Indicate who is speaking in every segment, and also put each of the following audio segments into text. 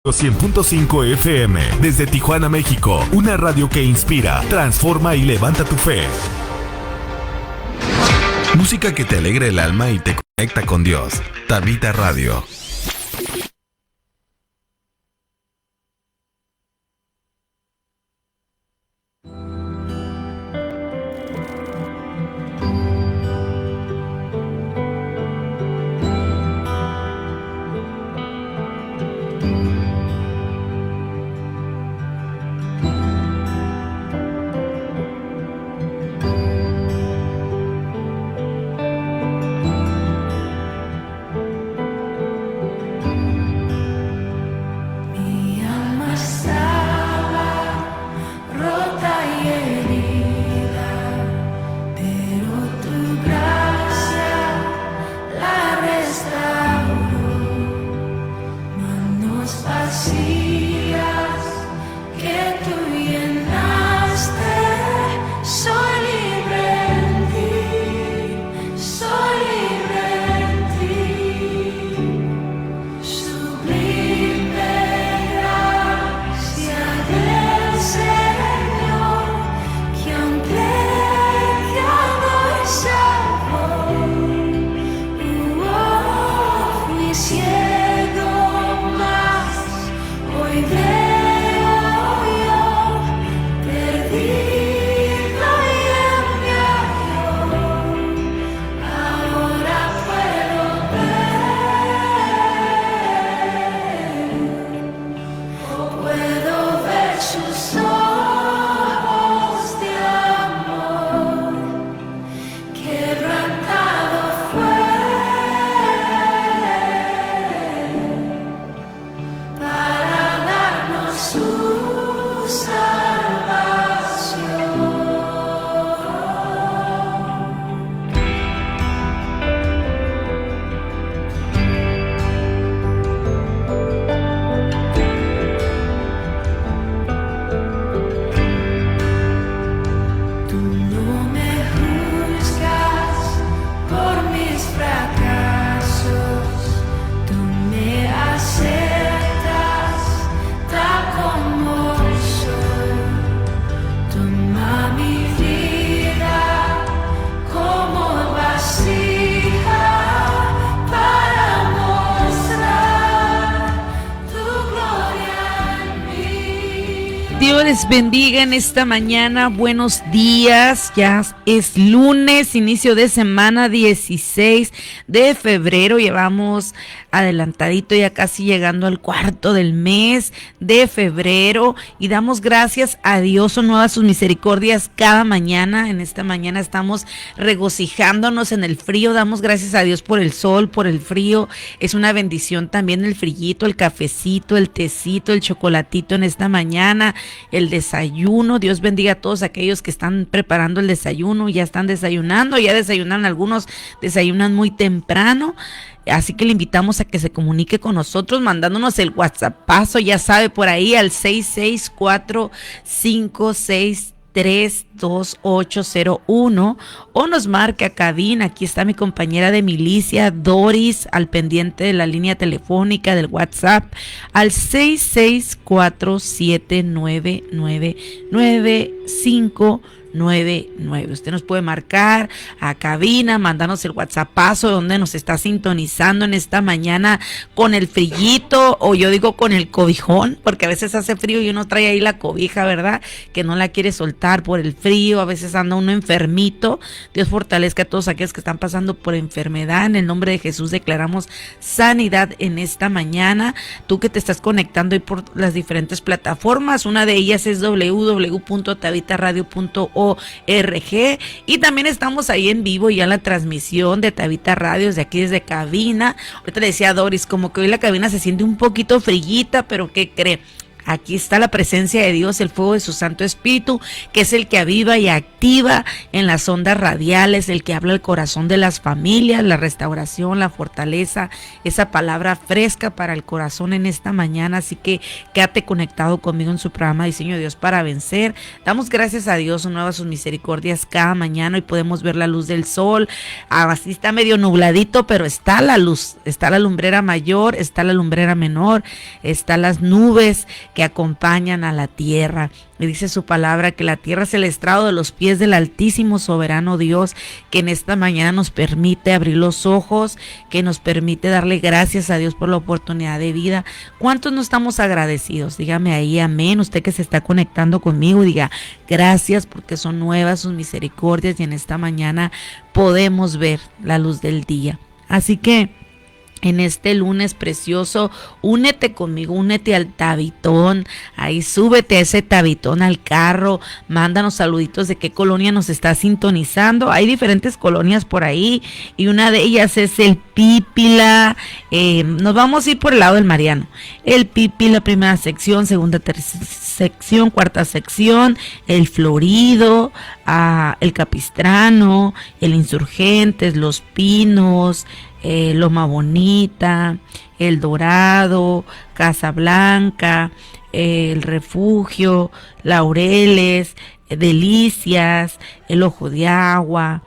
Speaker 1: 100.5 FM, desde Tijuana, México, una radio que inspira, transforma y levanta tu fe. Música que te alegra el alma y te conecta con Dios. Tabita Radio.
Speaker 2: Dios les bendiga en esta mañana, buenos días, ya es lunes, inicio de semana 16 de febrero, llevamos adelantadito ya casi llegando al cuarto del mes de febrero y damos gracias a Dios, son nuevas sus misericordias cada mañana. En esta mañana estamos regocijándonos en el frío, damos gracias a Dios por el sol, por el frío, es una bendición también el frillito, el cafecito, el tecito, el chocolatito en esta mañana, el desayuno. Dios bendiga a todos aquellos que están preparando el desayuno, ya están desayunando, ya desayunan, algunos desayunan muy temprano. Así que le invitamos a que se comunique con nosotros mandándonos el WhatsAppazo, ya sabe, por ahí al 664-563-2801 o nos marque a cabina. Aquí está mi compañera de milicia Doris al pendiente de la línea telefónica del WhatsApp al 664-799-9599. Usted nos puede marcar a cabina, mandarnos el WhatsAppazo donde nos está sintonizando en esta mañana con el frillito, o yo digo con el cobijón, porque a veces hace frío y uno trae ahí la cobija, ¿verdad? Que no la quiere soltar por el frío, a veces anda uno enfermito. Dios fortalezca a todos aquellos que están pasando por enfermedad. En el nombre de Jesús declaramos sanidad en esta mañana. Tú que te estás conectando ahí por las diferentes plataformas, una de ellas es www.tabitaradio.org y también estamos ahí en vivo ya en la transmisión de Tabita Radio desde aquí, desde cabina. Ahorita le decía a Doris, como que hoy la cabina se siente un poquito frillita, pero ¿qué cree? Aquí está la presencia de Dios, el fuego de su Santo Espíritu, que es el que aviva y activa en las ondas radiales, el que habla al corazón de las familias, la restauración, la fortaleza, esa palabra fresca para el corazón en esta mañana. Así que quédate conectado conmigo en su programa Diseño de Dios para Vencer. Damos gracias a Dios, son nuevas sus misericordias cada mañana y podemos ver la luz del sol. Así está medio nubladito, pero está la luz, está la lumbrera mayor, está la lumbrera menor, están las nubes que acompañan a la tierra. Y dice su palabra que la tierra es el estrado de los pies del Altísimo Soberano Dios, que en esta mañana nos permite abrir los ojos, que nos permite darle gracias a Dios por la oportunidad de vida. ¿Cuántos no estamos agradecidos? Dígame ahí amén. Usted que se está conectando conmigo, diga gracias porque son nuevas sus misericordias y en esta mañana podemos ver la luz del día. Así que en este lunes precioso, únete conmigo, únete al tabitón, ahí súbete a ese tabitón al carro, mándanos saluditos de qué colonia nos está sintonizando. Hay diferentes colonias por ahí y una de ellas es el Pípila. Nos vamos a ir por el lado del Mariano. El Pípila, primera sección, segunda, tercera sección, cuarta sección, el Florido, el Capistrano, el Insurgentes, Los Pinos, Loma Bonita, El Dorado, Casablanca, El Refugio, Laureles, Delicias, El Ojo de Agua.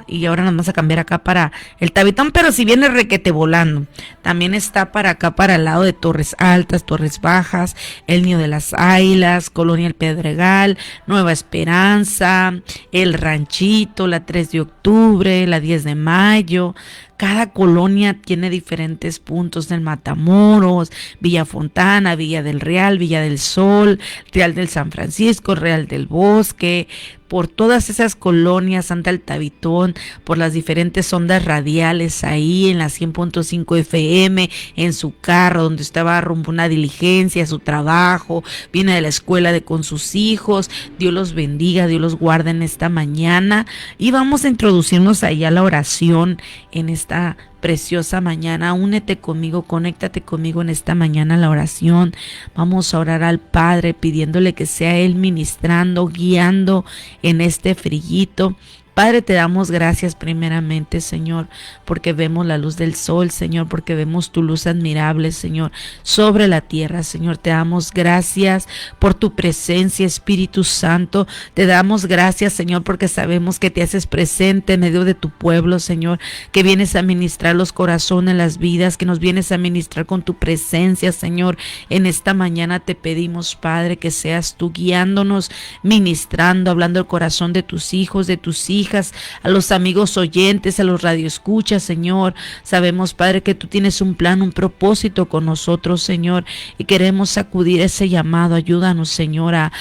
Speaker 2: Y ahora nos vamos a cambiar acá para el Tabitón, pero si viene requete volando. También está para acá, para el lado de Torres Altas, Torres Bajas, El Nido de las Águilas, Colonia El Pedregal, Nueva Esperanza, El Ranchito, la 3 de octubre, la 10 de mayo. Cada colonia tiene diferentes puntos del Matamoros, Villa Fontana, Villa del Real, Villa del Sol, Real del San Francisco, Real del Bosque. Por todas esas colonias, Santa el Tabitón, por las diferentes ondas radiales ahí en la 100.5 FM, en su carro, donde estaba rumbo una diligencia, su trabajo, viene de la escuela con sus hijos. Dios los bendiga, Dios los guarde en esta mañana. Y vamos a introducirnos ahí a la oración en esta preciosa mañana. Únete conmigo, conéctate conmigo en esta mañana a la oración. Vamos a orar al Padre pidiéndole que sea Él ministrando, guiando en este frillito. Padre, te damos gracias primeramente, Señor, porque vemos la luz del sol, Señor, porque vemos tu luz admirable, Señor, sobre la tierra, Señor. Te damos gracias por tu presencia, Espíritu Santo. Te damos gracias, Señor, porque sabemos que te haces presente en medio de tu pueblo, Señor, que vienes a ministrar los corazones, las vidas, que nos vienes a ministrar con tu presencia, Señor. En esta mañana te pedimos, Padre, que seas tú guiándonos, ministrando, hablando el corazón de tus hijos, de tus hijas, a los amigos oyentes, a los radioescuchas, Señor. Sabemos, Padre, que tú tienes un plan, un propósito con nosotros, Señor, y queremos acudir a ese llamado. Ayúdanos, Señor, a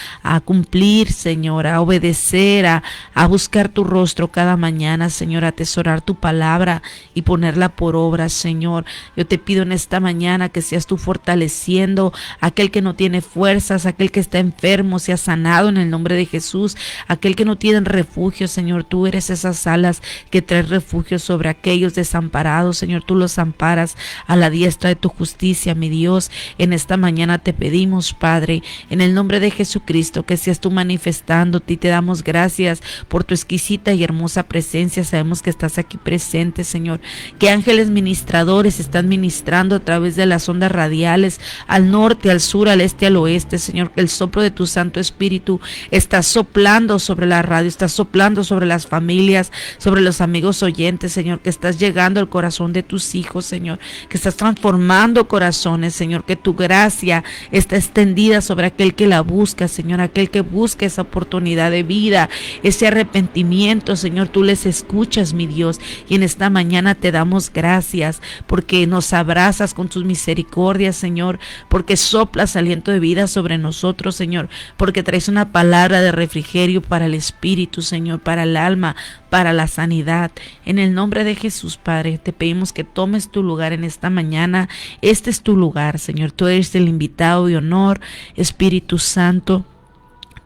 Speaker 2: cumplir, Señor, a obedecer, a buscar tu rostro cada mañana, Señor, a atesorar tu palabra y ponerla por obra, Señor. Yo te pido en esta mañana que seas tú fortaleciendo a aquel que no tiene fuerzas, a aquel que está enfermo, sea sanado en el nombre de Jesús, aquel que no tiene refugio, Señor. Tú eres esas alas que traes refugio sobre aquellos desamparados, Señor. Tú los amparas a la diestra de tu justicia, mi Dios. En esta mañana te pedimos, Padre, en el nombre de Jesucristo, que seas tú manifestándote, y te damos gracias por tu exquisita y hermosa presencia. Sabemos que estás aquí presente, Señor, que ángeles ministradores están ministrando a través de las ondas radiales, al norte, al sur, al este, al oeste, Señor, que el soplo de tu Santo Espíritu está soplando sobre la radio, está soplando sobre las familias, sobre los amigos oyentes, Señor, que estás llegando al corazón de tus hijos, Señor, que estás transformando corazones, Señor, que tu gracia está extendida sobre aquel que la busca, Señor, aquel que busca esa oportunidad de vida, ese arrepentimiento, Señor. Tú les escuchas, mi Dios, y en esta mañana te damos gracias porque nos abrazas con tus misericordias, Señor, porque soplas aliento de vida sobre nosotros, Señor, porque traes una palabra de refrigerio para el espíritu, Señor, para el alma, para la sanidad. En el nombre de Jesús, Padre, te pedimos que tomes tu lugar en esta mañana. Este es tu lugar, Señor. Tú eres el invitado de honor, Espíritu Santo.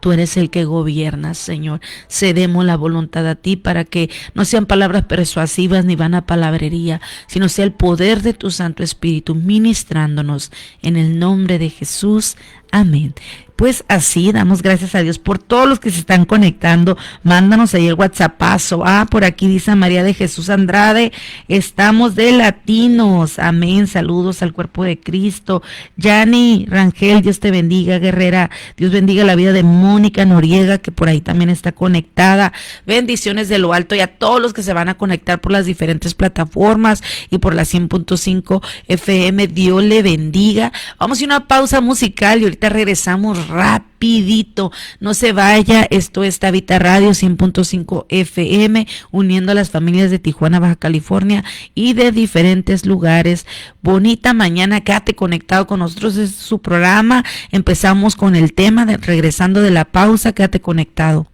Speaker 2: Tú eres el que gobiernas, Señor. Cedemos la voluntad a ti para que no sean palabras persuasivas ni vana palabrería, sino sea el poder de tu Santo Espíritu ministrándonos en el nombre de Jesús. Amén. Pues así damos gracias a Dios por todos los que se están conectando. Mándanos ahí el WhatsAppazo. Por aquí dice María de Jesús Andrade, estamos de latinos. Amén. Saludos al cuerpo de Cristo. Yani Rangel, Dios te bendiga, guerrera. Dios bendiga la vida de Mónica Noriega, que por ahí también está conectada. Bendiciones de lo alto y a todos los que se van a conectar por las diferentes plataformas y por la 100.5 FM. Dios le bendiga. Vamos a ir a una pausa musical y ahorita regresamos rapidito. No se vaya, esto es Tabita Radio 100.5 FM, uniendo a las familias de Tijuana, Baja California y de diferentes lugares. Bonita mañana, quédate conectado con nosotros, es su programa. Empezamos con el tema de regresando de la pausa, quédate conectado.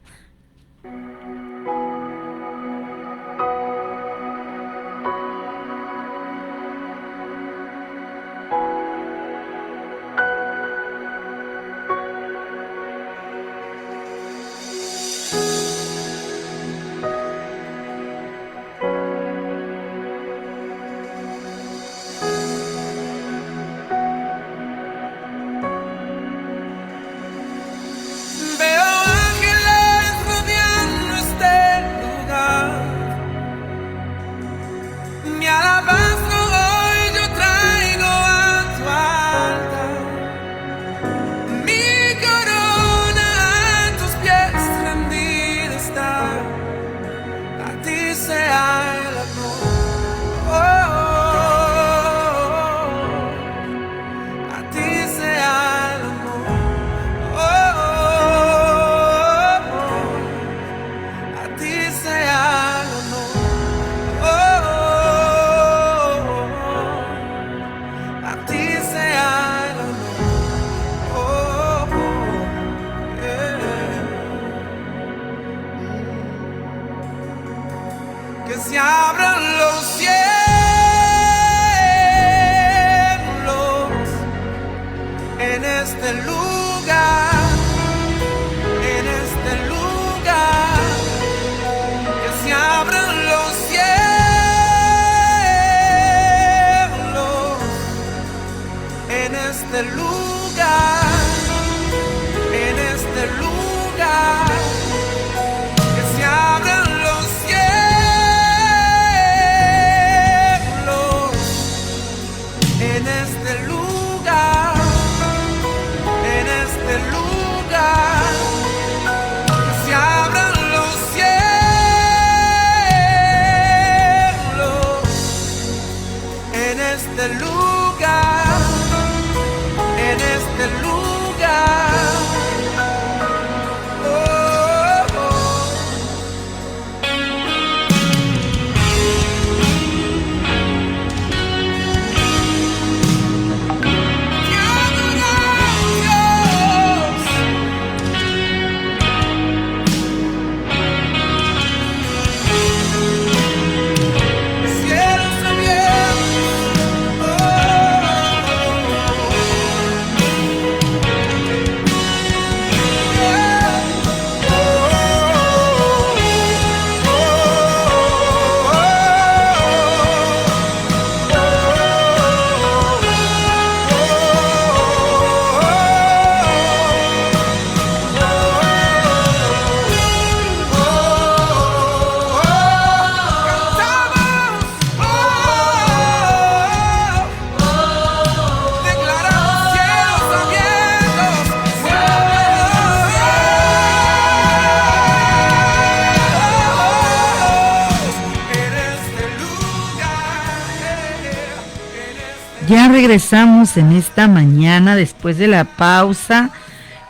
Speaker 2: Ya regresamos en esta mañana después de la pausa.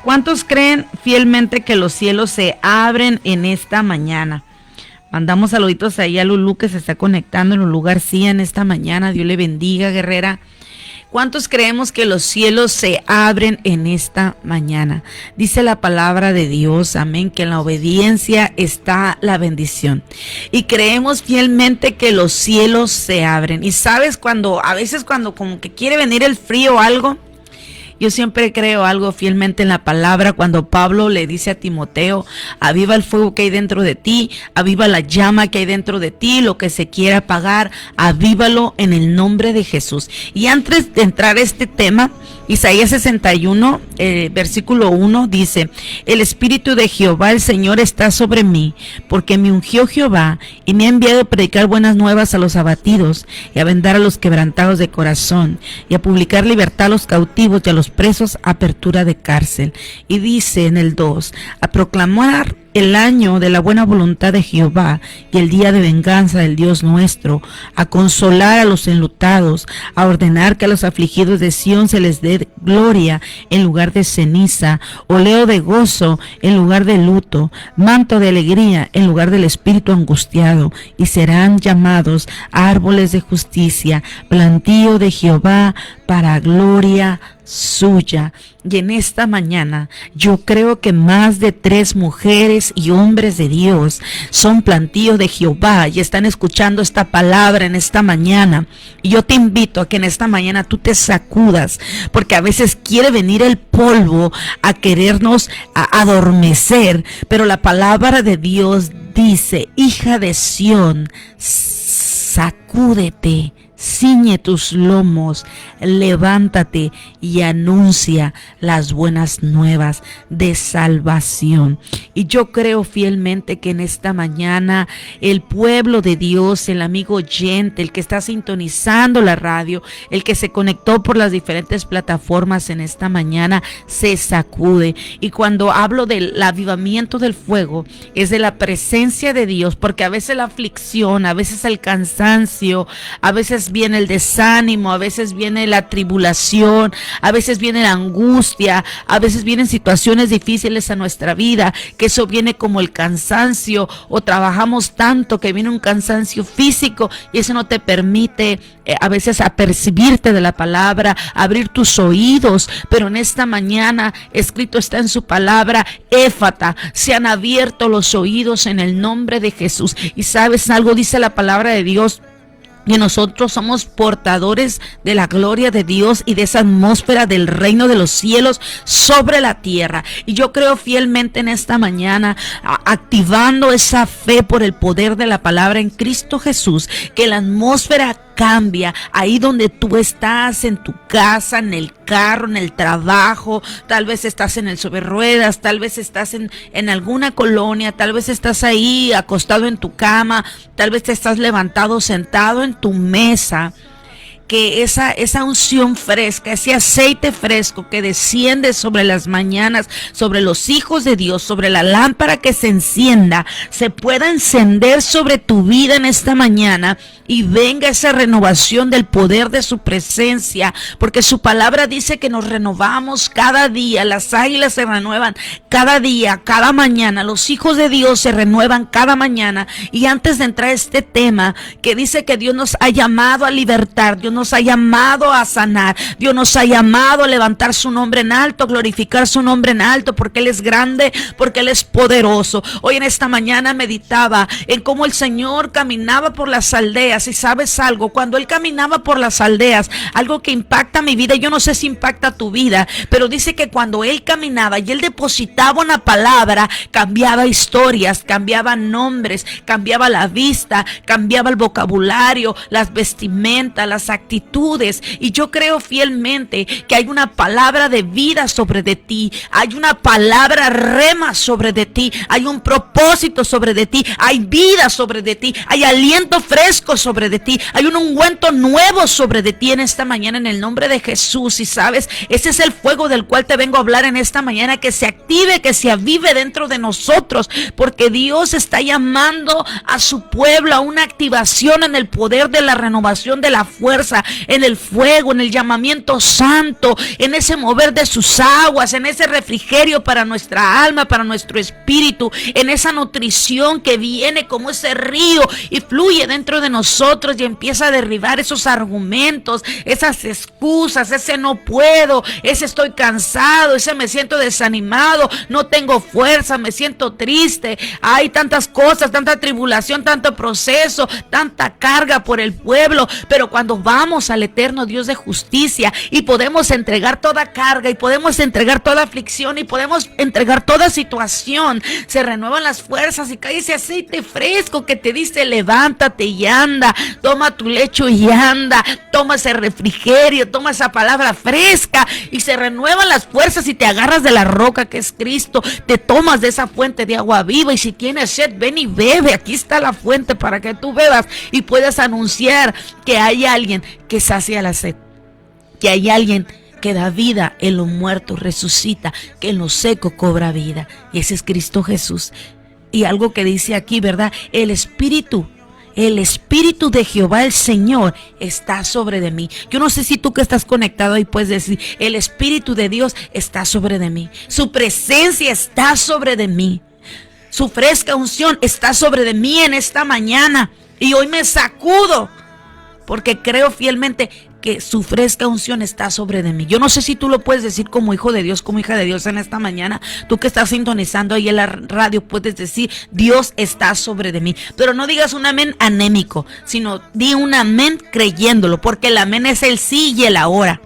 Speaker 2: ¿Cuántos creen fielmente que los cielos se abren en esta mañana? Mandamos saluditos ahí a Lulú que se está conectando, en Lulú García en esta mañana. Dios le bendiga, guerrera. ¿Cuántos creemos que los cielos se abren en esta mañana? Dice la palabra de Dios, amén, que en la obediencia está la bendición. Y creemos fielmente que los cielos se abren. Y sabes, a veces cuando como que quiere venir el frío o algo, Yo siempre creo algo fielmente en la palabra cuando Pablo le dice a Timoteo: aviva el fuego que hay dentro de ti, aviva la llama que hay dentro de ti, lo que se quiera apagar, avívalo en el nombre de Jesús. Y antes de entrar a este tema, Isaías 61, versículo 1 dice: el Espíritu de Jehová el Señor está sobre mí, porque me ungió Jehová y me ha enviado a predicar buenas nuevas a los abatidos y a vendar a los quebrantados de corazón y a publicar libertad a los cautivos y a los presos, apertura de cárcel. Y dice en el 2, a proclamar el año de la buena voluntad de Jehová y el día de venganza del Dios nuestro, a consolar a los enlutados, a ordenar que a los afligidos de Sión se les dé gloria en lugar de ceniza, oleo de gozo en lugar de luto, manto de alegría en lugar del espíritu angustiado, y serán llamados árboles de justicia, plantío de Jehová para gloria suya. Y en esta mañana yo creo que más de 3 mujeres y hombres de Dios son plantíos de Jehová y están escuchando esta palabra en esta mañana. Y yo te invito a que en esta mañana tú te sacudas, porque a veces quiere venir el polvo a querernos adormecer, pero la palabra de Dios dice: hija de Sión, sacúdete, ciñe tus lomos, levántate y anuncia las buenas nuevas de salvación. Y yo creo fielmente que en esta mañana el pueblo de Dios, el amigo oyente, el que está sintonizando la radio, el que se conectó por las diferentes plataformas en esta mañana, se sacude. Y cuando hablo del avivamiento del fuego, es de la presencia de Dios, porque a veces la aflicción, a veces el cansancio, a veces viene el desánimo, a veces viene la tribulación, a veces viene la angustia, a veces vienen situaciones difíciles a nuestra vida, que eso viene como el cansancio, o trabajamos tanto que viene un cansancio físico y eso no te permite a veces apercibirte de la palabra, abrir tus oídos. Pero en esta mañana escrito está en su palabra: éfata, se han abierto los oídos en el nombre de Jesús. Y sabes algo, dice la palabra de Dios, que nosotros somos portadores de la gloria de Dios y de esa atmósfera del reino de los cielos sobre la tierra. Y yo creo fielmente en esta mañana, activando esa fe por el poder de la palabra en Cristo Jesús, que la atmósfera cambia ahí donde tú estás, en tu casa, en el carro, en el trabajo. Tal vez estás en el sobre ruedas, tal vez estás en alguna colonia, tal vez estás ahí acostado en tu cama, tal vez te estás levantado, sentado en tu mesa. Que esa unción fresca, ese aceite fresco que desciende sobre las mañanas, sobre los hijos de Dios, sobre la lámpara que se encienda, se pueda encender sobre tu vida en esta mañana y venga esa renovación del poder de su presencia, porque su palabra dice que nos renovamos cada día. Las águilas se renuevan cada día, cada mañana. Los hijos de Dios se renuevan cada mañana. Y antes de entrar a este tema, que dice que Dios nos ha llamado a libertar, Dios nos ha llamado a sanar, Dios nos ha llamado a levantar su nombre en alto, glorificar su nombre en alto, porque Él es grande, porque Él es poderoso. Hoy en esta mañana meditaba en cómo el Señor caminaba por las aldeas. Y sabes algo, cuando Él caminaba por las aldeas, algo que impacta mi vida, yo no sé si impacta tu vida, pero dice que cuando Él caminaba y Él depositaba una palabra, cambiaba historias, cambiaba nombres, cambiaba la vista, cambiaba el vocabulario, las vestimentas, las actitudes. Y yo creo fielmente que hay una palabra de vida sobre de ti, hay una palabra rema sobre de ti, hay un propósito sobre de ti, hay vida sobre de ti, hay aliento fresco sobre de ti, hay un ungüento nuevo sobre de ti en esta mañana en el nombre de Jesús. Y sabes, ese es el fuego del cual te vengo a hablar en esta mañana, que se active, que se avive dentro de nosotros, porque Dios está llamando a su pueblo a una activación en el poder de la renovación de la fuerza, en el fuego, en el llamamiento santo, en ese mover de sus aguas, en ese refrigerio para nuestra alma, para nuestro espíritu, en esa nutrición que viene como ese río y fluye dentro de nosotros y empieza a derribar esos argumentos, esas excusas, ese no puedo, ese estoy cansado, ese me siento desanimado, no tengo fuerza, me siento triste, hay tantas cosas, tanta tribulación, tanto proceso, tanta carga por el pueblo. Pero cuando vamos clamamos al eterno Dios de justicia y podemos entregar toda carga y podemos entregar toda aflicción y podemos entregar toda situación, se renuevan las fuerzas y cae ese aceite fresco que te dice levántate y anda, toma tu lecho y anda, toma ese refrigerio, toma esa palabra fresca y se renuevan las fuerzas y te agarras de la roca que es Cristo, te tomas de esa fuente de agua viva y si tienes sed ven y bebe, aquí está la fuente para que tú bebas y puedas anunciar que hay alguien que sacia la sed, que hay alguien que da vida en lo muerto, resucita, que en lo seco cobra vida. Y ese es Cristo Jesús. Y algo que dice aquí, ¿verdad? El Espíritu de Jehová el Señor está sobre de mí. Yo no sé si tú que estás conectado ahí puedes decir, el Espíritu de Dios está sobre de mí. Su presencia está sobre de mí. Su fresca unción está sobre de mí en esta mañana. Y hoy me sacudo porque creo fielmente que su fresca unción está sobre de mí. Yo no sé si tú lo puedes decir como hijo de Dios, como hija de Dios en esta mañana. Tú que estás sintonizando ahí en la radio puedes decir, Dios está sobre de mí. Pero no digas un amén anémico, sino di un amén creyéndolo, porque el amén es el sí y el ahora.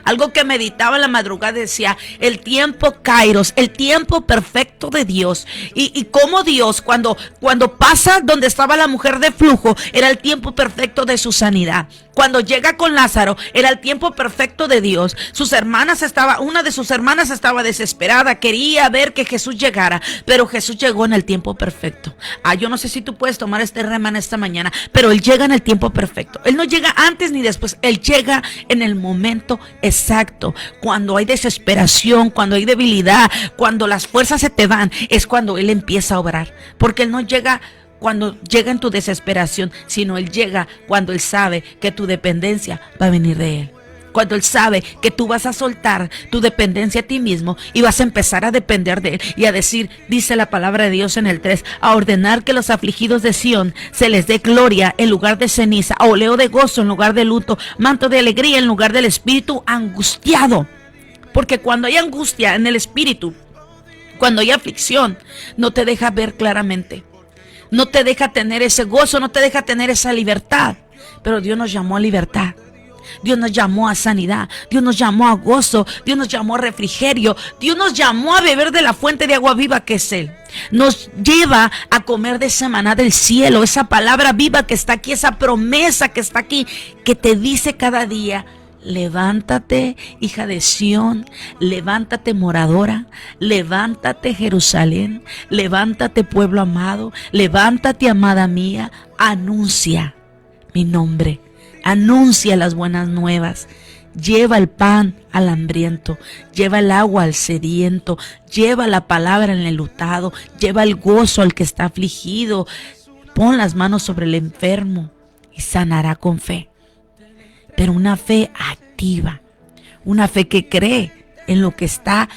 Speaker 2: Algo que meditaba en la madrugada decía, el tiempo kairos, el tiempo perfecto de Dios. Y como Dios, cuando pasa donde estaba la mujer de flujo, era el tiempo perfecto de su sanidad. Cuando llega con Lázaro, era el tiempo perfecto de Dios. Una de sus hermanas estaba desesperada, quería ver que Jesús llegara, pero Jesús llegó en el tiempo perfecto. Yo no sé si tú puedes tomar este rema en esta mañana, pero Él llega en el tiempo perfecto. Él no llega antes ni después, Él llega en el momento exacto. Cuando hay desesperación, cuando hay debilidad, cuando las fuerzas se te van, es cuando Él empieza a obrar. Porque Él no llega cuando llega en tu desesperación, sino Él llega cuando Él sabe que tu dependencia va a venir de Él. Cuando Él sabe que tú vas a soltar tu dependencia a ti mismo y vas a empezar a depender de Él y a decir, dice la palabra de Dios en el 3, a ordenar que los afligidos de Sión se les dé gloria en lugar de ceniza, oleo de gozo en lugar de luto, manto de alegría en lugar del espíritu angustiado. Porque cuando hay angustia en el espíritu, cuando hay aflicción, no te deja ver claramente. No te deja tener ese gozo, no te deja tener esa libertad. Pero Dios nos llamó a libertad. Dios nos llamó a sanidad. Dios nos llamó a gozo. Dios nos llamó a refrigerio. Dios nos llamó a beber de la fuente de agua viva que es Él. Nos lleva a comer de esa maná del cielo, esa palabra viva que está aquí, esa promesa que está aquí, que te dice cada día, levántate, hija de Sión, levántate, moradora, levántate, Jerusalén, levántate, pueblo amado, levántate, amada mía, anuncia mi nombre, anuncia las buenas nuevas, lleva el pan al hambriento, lleva el agua al sediento, lleva la palabra en el enlutado, lleva el gozo al que está afligido, pon las manos sobre el enfermo y sanará con fe. Pero una fe activa, una fe que cree en lo que está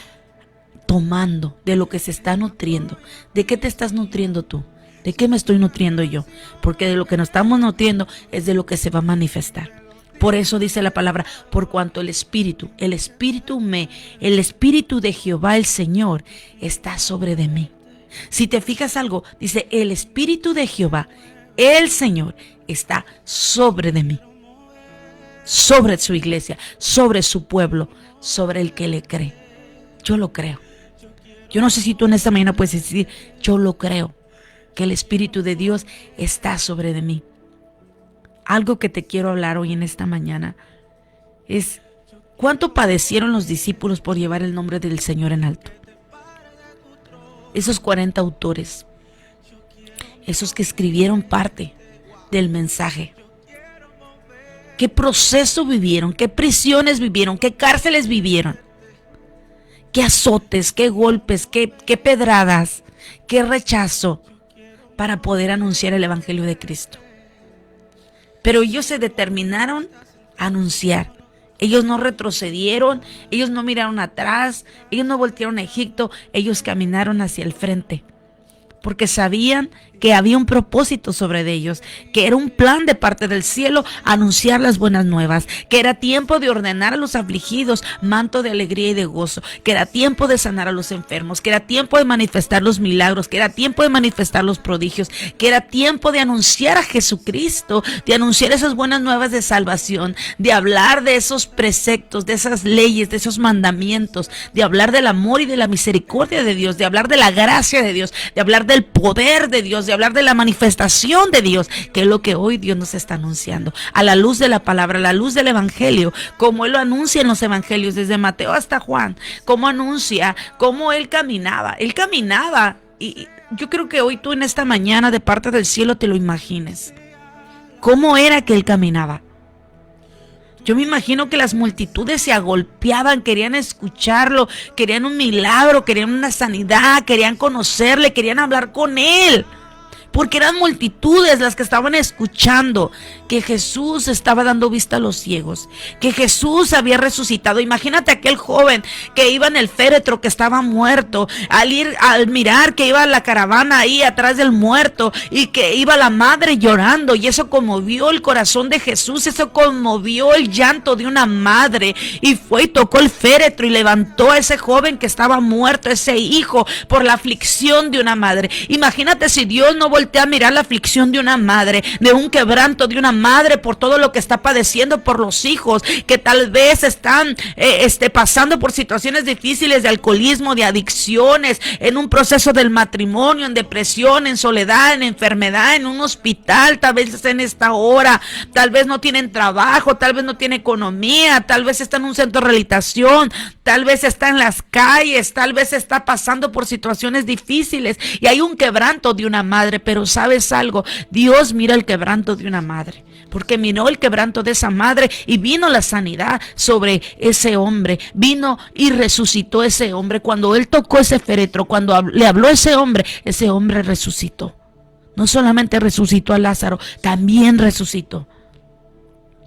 Speaker 2: tomando, de lo que se está nutriendo. ¿De qué te estás nutriendo tú? ¿De qué me estoy nutriendo yo? Porque de lo que nos estamos nutriendo es de lo que se va a manifestar. Por eso dice la palabra, por cuanto el Espíritu de Jehová el Señor está sobre de mí. Si te fijas algo, dice, el Espíritu de Jehová, el Señor, está sobre de mí. Sobre su iglesia, sobre su pueblo, sobre el que le cree. Yo lo creo. Yo no sé si tú en esta mañana puedes decir, yo lo creo, que el Espíritu de Dios está sobre de mí. Algo que te quiero hablar hoy en esta mañana es cuánto padecieron los discípulos por llevar el nombre del Señor en alto. Esos 40 autores, esos que escribieron parte del mensaje. ¿Qué proceso vivieron? ¿Qué prisiones vivieron? ¿Qué cárceles vivieron? ¿Qué azotes? ¿Qué golpes? ¿Qué pedradas? ¿Qué rechazo? Para poder anunciar el Evangelio de Cristo. Pero ellos se determinaron a anunciar. Ellos no retrocedieron, ellos no miraron atrás, ellos no voltearon a Egipto, ellos caminaron hacia el frente. Porque sabían que había un propósito sobre ellos, que era un plan de parte del cielo anunciar las buenas nuevas, que era tiempo de ordenar a los afligidos manto de alegría y de gozo, que era tiempo de sanar a los enfermos, que era tiempo de manifestar los milagros, que era tiempo de manifestar los prodigios, que era tiempo de anunciar a Jesucristo, de anunciar esas buenas nuevas de salvación, de hablar de esos preceptos, de esas leyes, de esos mandamientos, de hablar del amor y de la misericordia de Dios, de hablar de la gracia de Dios, de hablar del poder de Dios, de hablar de la manifestación de Dios, que es lo que hoy Dios nos está anunciando, a la luz de la palabra, a la luz del evangelio, como Él lo anuncia en los evangelios, desde Mateo hasta Juan, cómo anuncia, cómo Él caminaba y yo creo que hoy tú en esta mañana de parte del cielo te lo imagines, cómo era que Él caminaba. Yo me imagino que las multitudes se agolpeaban, querían escucharlo, querían un milagro, querían una sanidad, querían conocerle, querían hablar con Él. Porque eran multitudes las que estaban escuchando que Jesús estaba dando vista a los ciegos, que Jesús había resucitado. Imagínate aquel joven que iba en el féretro, que estaba muerto, al mirar que iba la caravana ahí atrás del muerto y que iba la madre llorando, y eso conmovió el corazón de Jesús, eso conmovió el llanto de una madre, y fue y tocó el féretro y levantó a ese joven que estaba muerto, ese hijo, por la aflicción de una madre. Imagínate si Dios no voltea a mirar la aflicción de una madre, de un quebranto de una madre por todo lo que está padeciendo por los hijos que tal vez están pasando por situaciones difíciles de alcoholismo, de adicciones, en un proceso del matrimonio, en depresión, en soledad, en enfermedad, en un hospital, tal vez en esta hora, tal vez no tienen trabajo, tal vez no tiene economía, tal vez está en un centro de rehabilitación, tal vez está en las calles, tal vez está pasando por situaciones difíciles y hay un quebranto de una madre. Pero ¿sabes algo? Dios mira el quebranto de una madre, porque miró el quebranto de esa madre y vino la sanidad sobre ese hombre, vino y resucitó ese hombre. Cuando Él tocó ese féretro, cuando le habló a ese hombre resucitó. No solamente resucitó a Lázaro, también resucitó.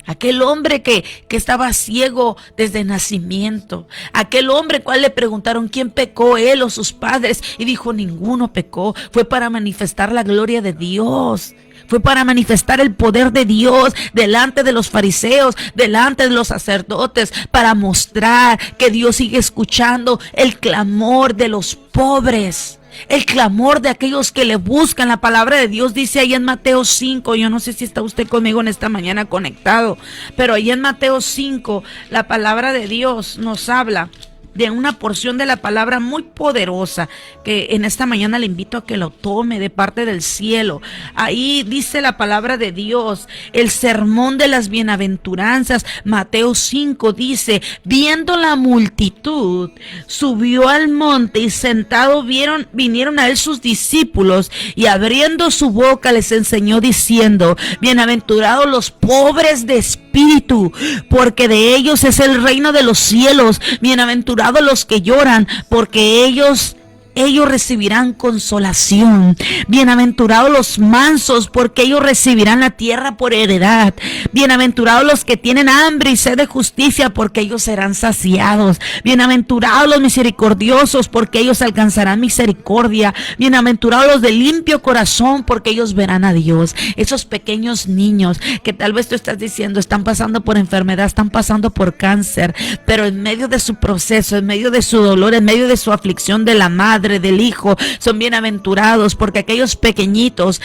Speaker 2: Aquel hombre que estaba ciego desde nacimiento, aquel hombre cual le preguntaron quién pecó, él o sus padres, y dijo ninguno pecó, fue para manifestar la gloria de Dios. Fue para manifestar el poder de Dios delante de los fariseos, delante de los sacerdotes, para mostrar que Dios sigue escuchando el clamor de los pobres. El clamor de aquellos que le buscan. La palabra de Dios dice ahí en Mateo 5, yo no sé si está usted conmigo en esta mañana conectado, pero ahí en Mateo 5 la palabra de Dios nos habla de una porción de la palabra muy poderosa que en esta mañana le invito a que lo tome de parte del cielo. Ahí dice la palabra de Dios, el sermón de las bienaventuranzas. Mateo 5 dice, viendo la multitud, subió al monte y sentado vinieron a él sus discípulos, y abriendo su boca les enseñó diciendo, bienaventurados los pobres de espíritu, porque de ellos es el reino de los cielos. Bienaventurados los que lloran, porque ellos recibirán consolación. Bienaventurados los mansos, porque ellos recibirán la tierra por heredad. Bienaventurados los que tienen hambre y sed de justicia, porque ellos serán saciados. Bienaventurados los misericordiosos, porque ellos alcanzarán misericordia. Bienaventurados los de limpio corazón, porque ellos verán a Dios. Esos pequeños niños que tal vez tú estás diciendo están pasando por enfermedad, están pasando por cáncer, pero en medio de su proceso, en medio de su dolor, en medio de su aflicción de la madre, del hijo, son bienaventurados, porque aquellos pequeñitos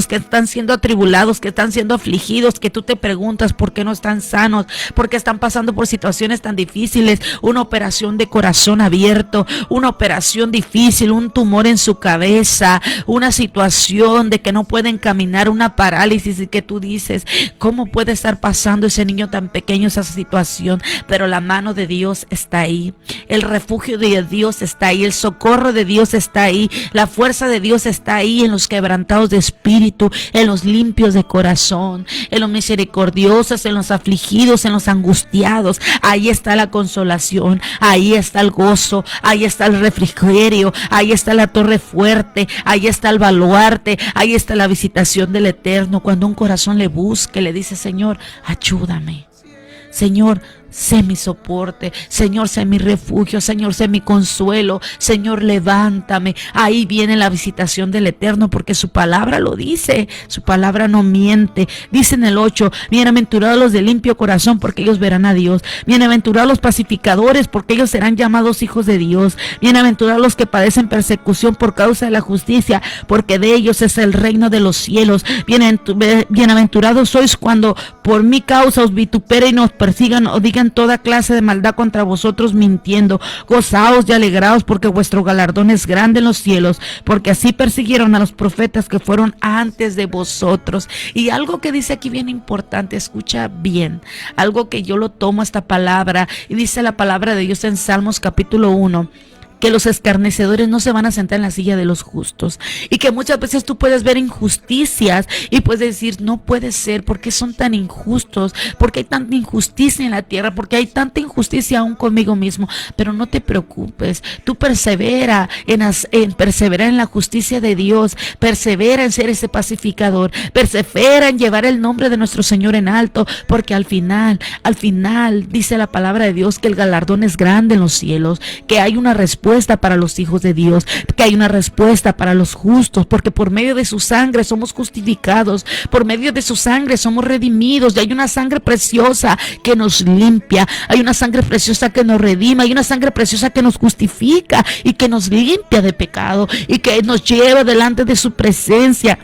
Speaker 2: que están siendo atribulados, que están siendo afligidos, que tú te preguntas por qué no están sanos, porque están pasando por situaciones tan difíciles, una operación de corazón abierto, una operación difícil, un tumor en su cabeza, una situación de que no pueden caminar, una parálisis, y que tú dices, ¿cómo puede estar pasando ese niño tan pequeño esa situación? Pero la mano de Dios está ahí, el refugio de Dios está ahí, el socorro de Dios está ahí, la fuerza de Dios está ahí en los quebrantados de espíritu, en los limpios de corazón, en los misericordiosos, en los afligidos, en los angustiados. Ahí está la consolación, ahí está el gozo, ahí está el refrigerio, ahí está la torre fuerte, ahí está el baluarte, ahí está la visitación del Eterno. Cuando un corazón le busque, le dice, Señor, ayúdame. Señor, sé mi soporte, Señor, sé mi refugio, Señor, sé mi consuelo, Señor, levántame. Ahí viene la visitación del Eterno, porque su palabra lo dice, su palabra no miente. Dice en el 8, bienaventurados los de limpio corazón, porque ellos verán a Dios. Bienaventurados los pacificadores, porque ellos serán llamados hijos de Dios. Bienaventurados los que padecen persecución por causa de la justicia, porque de ellos es el reino de los cielos. Bienaventurados sois cuando por mi causa os vituperen y nos persigan o digan toda clase de maldad contra vosotros mintiendo. Gozaos y alegraos, porque vuestro galardón es grande en los cielos, porque así persiguieron a los profetas que fueron antes de vosotros. Y algo que dice aquí bien importante, escucha bien, algo que yo lo tomo esta palabra, y dice la palabra de Dios en Salmos capítulo 1, que los escarnecedores no se van a sentar en la silla de los justos, y que muchas veces tú puedes ver injusticias y puedes decir, no puede ser, ¿por qué son tan injustos? ¿Por qué hay tanta injusticia en la tierra? ¿Por qué hay tanta injusticia aún conmigo mismo? Pero no te preocupes, tú persevera en perseverar en la justicia de Dios, persevera en ser ese pacificador, persevera en llevar el nombre de nuestro Señor en alto, porque al final dice la palabra de Dios que el galardón es grande en los cielos, que hay una respuesta para los hijos de Dios, que hay una respuesta para los justos, porque por medio de su sangre somos justificados, por medio de su sangre somos redimidos, y hay una sangre preciosa que nos limpia, hay una sangre preciosa que nos redima, hay una sangre preciosa que nos justifica y que nos limpia de pecado y que nos lleva delante de su presencia.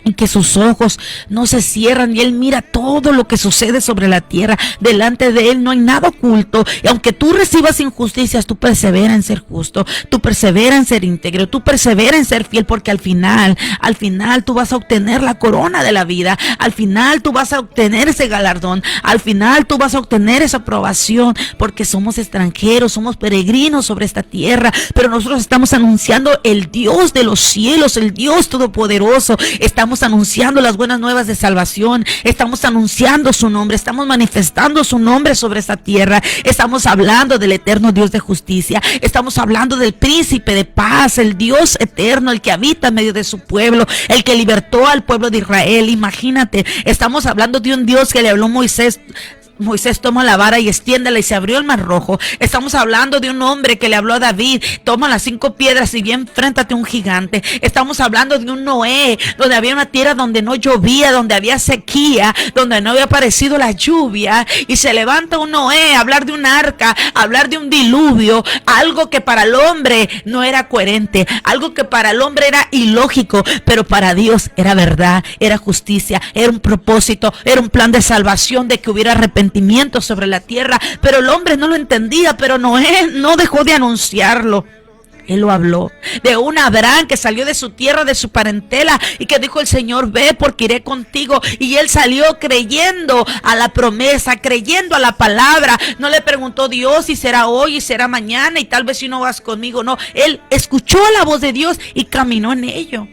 Speaker 2: Y que sus ojos no se cierran y Él mira todo lo que sucede sobre la tierra. Delante de Él no hay nada oculto. Y aunque tú recibas injusticias, tú persevera en ser justo, tú persevera en ser íntegro, tú persevera en ser fiel, porque al final tú vas a obtener la corona de la vida. Al final tú vas a obtener ese galardón. Al final tú vas a obtener esa aprobación, porque somos extranjeros, somos peregrinos sobre esta tierra. Pero nosotros estamos anunciando el Dios de los cielos, el Dios todopoderoso. Estamos anunciando las buenas nuevas de salvación, estamos anunciando su nombre, estamos manifestando su nombre sobre esta tierra, estamos hablando del eterno Dios de justicia, estamos hablando del príncipe de paz, el Dios eterno, el que habita en medio de su pueblo, el que libertó al pueblo de Israel. Imagínate, estamos hablando de un Dios que le habló a Moisés. Moisés toma la vara y extiéndela y se abrió el mar rojo. Estamos hablando de un hombre que le habló a David, toma las 5 piedras y bien enfréntate a un gigante. Estamos hablando de un Noé, donde había una tierra donde no llovía, donde había sequía, donde no había aparecido la lluvia, y se levanta un Noé a hablar de un arca, a hablar de un diluvio, algo que para el hombre no era coherente, algo que para el hombre era ilógico, pero para Dios era verdad, era justicia, era un propósito, era un plan de salvación, de que hubiera arrepentimiento sobre la tierra. Pero el hombre no lo entendía, pero Noé no dejó de anunciarlo. Él lo habló de un Abraham que salió de su tierra, de su parentela, y que dijo el Señor, ve porque iré contigo. Y él salió creyendo a la promesa, creyendo a la palabra. No le preguntó Dios si será hoy y será mañana y tal vez si no vas conmigo. No, él escuchó la voz de Dios y caminó en ello.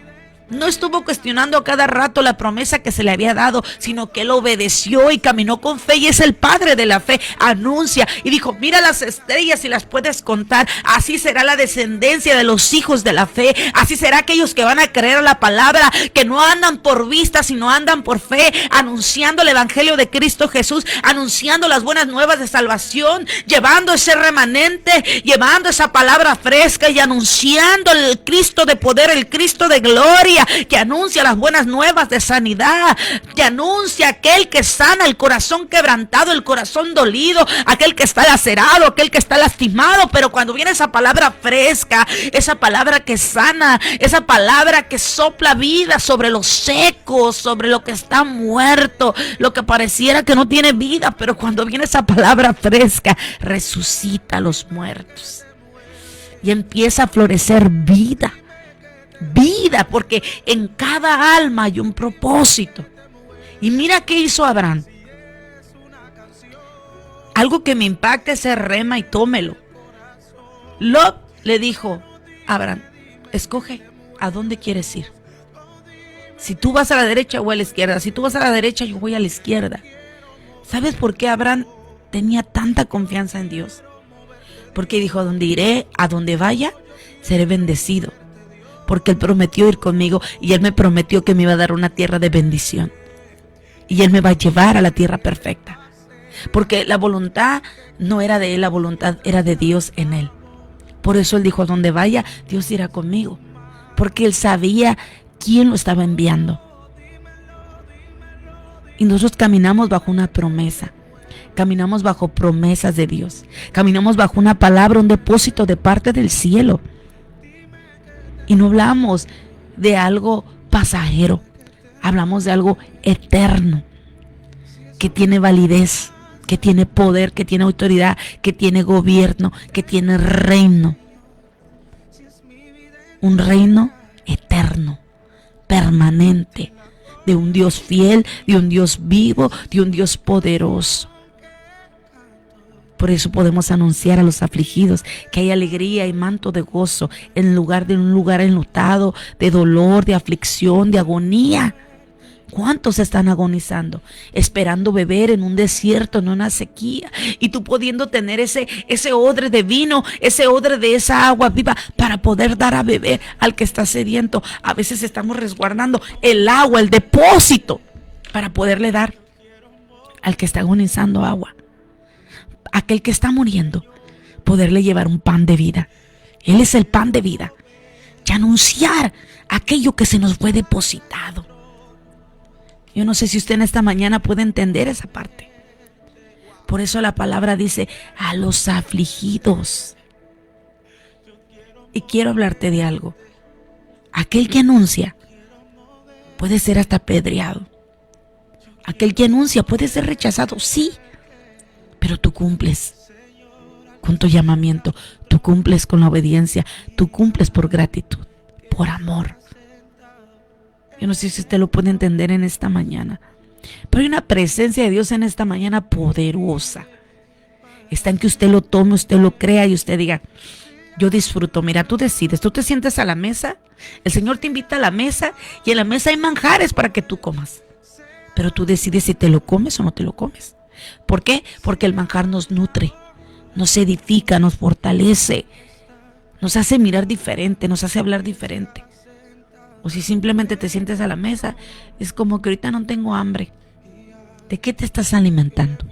Speaker 2: No estuvo cuestionando a cada rato la promesa que se le había dado, sino que él obedeció y caminó con fe, y es el padre de la fe. Anuncia y dijo, mira las estrellas y las puedes contar, así será la descendencia de los hijos de la fe, así será aquellos que van a creer a la palabra, que no andan por vista, sino andan por fe, anunciando el evangelio de Cristo Jesús, anunciando las buenas nuevas de salvación, llevando ese remanente, llevando esa palabra fresca y anunciando el Cristo de poder, el Cristo de gloria, que anuncia las buenas nuevas de sanidad, que anuncia aquel que sana el corazón quebrantado, el corazón dolido, aquel que está lacerado, aquel que está lastimado. Pero cuando viene esa palabra fresca, esa palabra que sana, esa palabra que sopla vida sobre los secos, sobre lo que está muerto, lo que pareciera que no tiene vida, pero cuando viene esa palabra fresca, resucita a los muertos y empieza a florecer vida, porque en cada alma hay un propósito. Y mira qué hizo Abraham. Algo que me impacta ese rema y tómelo. Lot le dijo a Abraham, escoge a dónde quieres ir. Si tú vas a la derecha o a la izquierda. Si tú vas a la derecha, yo voy a la izquierda. ¿Sabes por qué Abraham tenía tanta confianza en Dios? Porque dijo, a donde iré, a donde vaya, seré bendecido. Porque Él prometió ir conmigo y Él me prometió que me iba a dar una tierra de bendición. Y Él me va a llevar a la tierra perfecta. porque la voluntad no era de él, la voluntad era de Dios en él. Por eso él dijo, a donde vaya, Dios irá conmigo, porque él sabía quién lo estaba enviando. Y nosotros caminamos bajo una promesa, caminamos bajo promesas de Dios, caminamos bajo una palabra, un depósito de parte del cielo. Y no hablamos de algo pasajero, hablamos de algo eterno, que tiene validez, que tiene poder, que tiene autoridad, que tiene gobierno, que tiene reino. Un reino eterno, permanente, de un Dios fiel, de un Dios vivo, de un Dios poderoso. Por eso podemos anunciar a los afligidos que hay alegría y manto de gozo en lugar de un lugar enlutado, de dolor, de aflicción, de agonía. ¿Cuántos están agonizando, esperando beber en un desierto, en una sequía? Y tú pudiendo tener ese odre de vino, ese odre de esa agua viva para poder dar a beber al que está sediento. A veces estamos resguardando el agua, el depósito, para poderle dar al que está agonizando agua. Aquel que está muriendo, poderle llevar un pan de vida. Él es el pan de vida. Y anunciar aquello que se nos fue depositado. Yo no sé si usted en esta mañana puede entender esa parte. Por eso la palabra dice, a los afligidos. Y quiero hablarte de algo. Aquel que anuncia puede ser hasta apedreado. Aquel que anuncia puede ser rechazado, sí. Pero tú cumples con tu llamamiento. Tú cumples con la obediencia. Tú cumples por gratitud, por amor. Yo no sé si usted lo puede entender en esta mañana, pero hay una presencia de Dios en esta mañana poderosa. Está en que usted lo tome, usted lo crea y usted diga, yo disfruto. Mira, tú decides, tú te sientes a la mesa, el Señor te invita a la mesa y en la mesa hay manjares para que tú comas. Pero tú decides si te lo comes o no te lo comes. ¿Por qué? Porque el manjar nos nutre, nos edifica, nos fortalece, nos hace mirar diferente, nos hace hablar diferente. O si simplemente te sientes a la mesa, es como que ahorita no tengo hambre. ¿De qué te estás alimentando?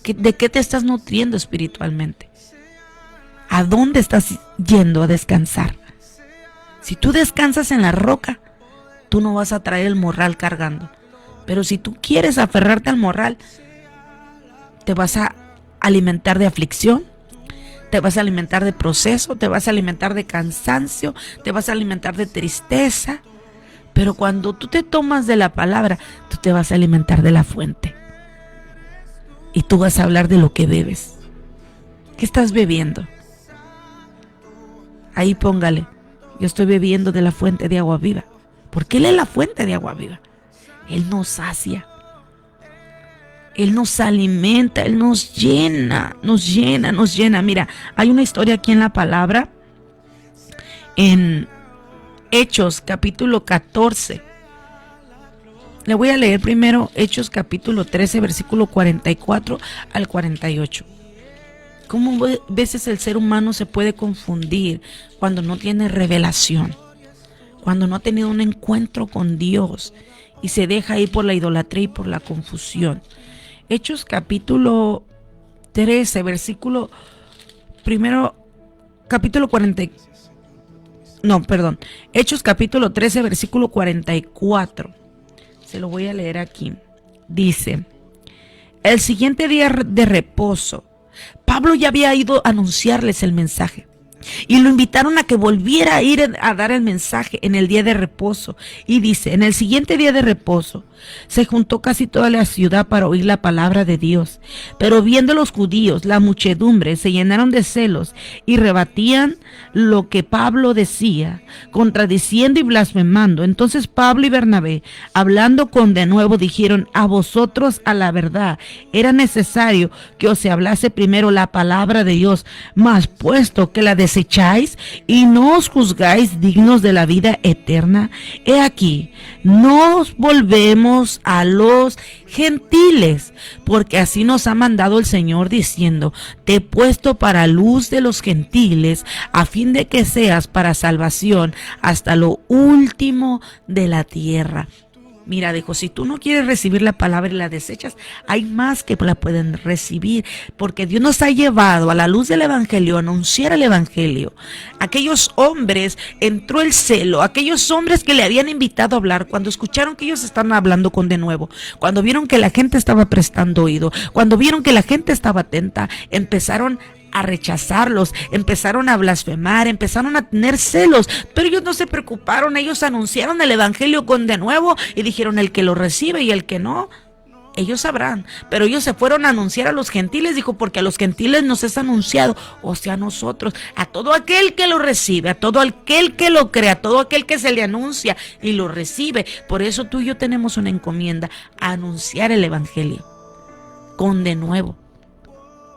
Speaker 2: ¿De qué te estás nutriendo espiritualmente? ¿A dónde estás yendo a descansar? Si tú descansas en la roca, tú no vas a traer el morral cargando. Pero si tú quieres aferrarte al morral, te vas a alimentar de aflicción, te vas a alimentar de proceso, te vas a alimentar de cansancio, te vas a alimentar de tristeza. Pero cuando tú te tomas de la palabra, tú te vas a alimentar de la fuente. Y tú vas a hablar de lo que bebes. ¿Qué estás bebiendo? Ahí póngale, yo estoy bebiendo de la fuente de agua viva. Porque Él es la fuente de agua viva. Él nos sacia. Él nos alimenta, Él nos llena, nos llena, nos llena. Mira, hay una historia aquí en la palabra, en Hechos capítulo 14. Le voy a leer primero Hechos capítulo 13, versículo 44 al 48. ¿Cómo veces el ser humano se puede confundir cuando no tiene revelación? Cuando no ha tenido un encuentro con Dios y se deja ir por la idolatría y por la confusión. Hechos capítulo 13, versículo primero, capítulo 40, no, perdón, Hechos capítulo 13, versículo 44. Se lo voy a leer aquí. Dice, el siguiente día de reposo, Pablo ya había ido a anunciarles el mensaje. Y lo invitaron a que volviera a ir a dar el mensaje en el día de reposo. Y dice, en el siguiente día de reposo, se juntó casi toda la ciudad para oír la palabra de Dios. Pero viendo los judíos, la muchedumbre, se llenaron de celos y rebatían lo que Pablo decía, contradiciendo y blasfemando. Entonces Pablo y Bernabé, hablando con de nuevo, dijeron, a vosotros a la verdad, era necesario que os se hablase primero la palabra de Dios, mas puesto que la desecháis y no os juzgáis dignos de la vida eterna, he aquí, nos volvemos a los gentiles, porque así nos ha mandado el Señor diciendo, te he puesto para luz de los gentiles, a fin de que seas para salvación hasta lo último de la tierra. Mira, dijo, si tú no quieres recibir la palabra y la desechas, hay más que la pueden recibir, porque Dios nos ha llevado a la luz del evangelio, a anunciar el evangelio. Aquellos hombres, entró el celo, aquellos hombres que le habían invitado a hablar, cuando escucharon que ellos estaban hablando con denuedo, cuando vieron que la gente estaba prestando oído, cuando vieron que la gente estaba atenta, empezaron a rechazarlos, empezaron a blasfemar, empezaron a tener celos, pero ellos no se preocuparon, ellos anunciaron el evangelio con denuedo y dijeron, el que lo recibe y el que no, ellos sabrán. Pero ellos se fueron a anunciar a los gentiles, dijo, porque a los gentiles nos es anunciado, o sea, a nosotros, a todo aquel que lo recibe, a todo aquel que lo cree, a todo aquel que se le anuncia y lo recibe. Por eso tú y yo tenemos una encomienda, a anunciar el evangelio con denuedo,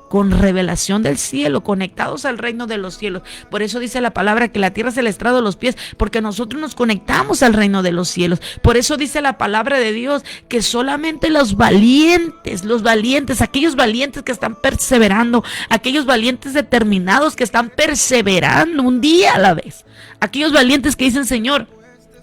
Speaker 2: con revelación del cielo, conectados al reino de los cielos. Por eso dice la palabra que la tierra es el estrado de los pies, porque nosotros nos conectamos al reino de los cielos. Por eso dice la palabra de Dios que solamente los valientes, aquellos valientes que están perseverando, aquellos valientes determinados que están perseverando un día a la vez, aquellos valientes que dicen, Señor,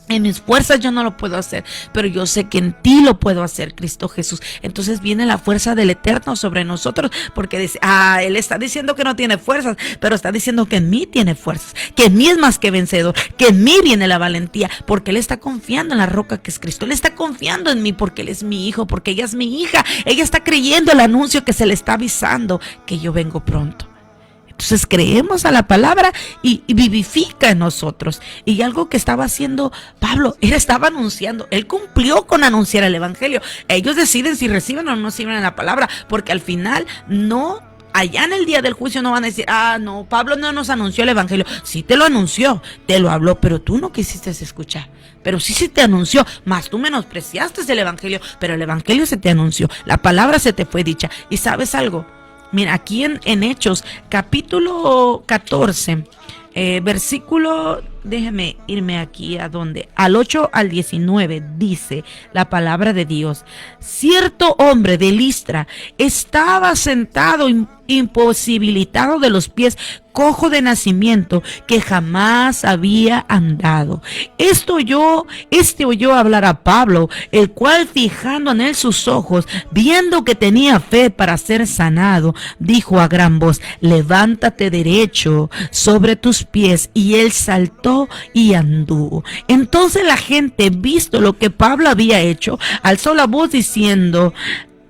Speaker 2: en mis fuerzas yo no lo puedo hacer, pero yo sé que en ti lo puedo hacer, Cristo Jesús. Entonces viene la fuerza del Eterno sobre nosotros, porque dice, Él está diciendo que no tiene fuerzas, pero está diciendo que en mí tiene fuerzas, que en mí es más que vencedor, que en mí viene la valentía, porque Él está confiando en la roca que es Cristo. Él está confiando en mí porque Él es mi hijo, porque ella es mi hija. Ella está creyendo el anuncio que se le está avisando, que yo vengo pronto. Entonces creemos a la palabra y vivifica en nosotros. Y algo que estaba haciendo Pablo, él estaba anunciando, él cumplió con anunciar el evangelio. Ellos deciden si reciben o no reciben la palabra, porque al final no, allá en el día del juicio no van a decir, no, Pablo no nos anunció el evangelio. Sí te lo anunció, te lo habló, pero tú no quisiste escuchar. Pero sí se te anunció, más tú menospreciaste el evangelio, pero el evangelio se te anunció, la palabra se te fue dicha. ¿Y sabes algo? Mira, aquí en Hechos, capítulo 14, versículo, déjeme irme aquí a donde, al 8 al 19, dice la palabra de Dios. Cierto hombre de Listra estaba sentado imposibilitado de los pies, cojo de nacimiento, que jamás había andado. Este oyó hablar a Pablo, el cual, fijando en él sus ojos, viendo que tenía fe para ser sanado, dijo a gran voz, levántate derecho sobre tus pies. Y él saltó y anduvo. Entonces la gente, visto lo que Pablo había hecho, alzó la voz diciendo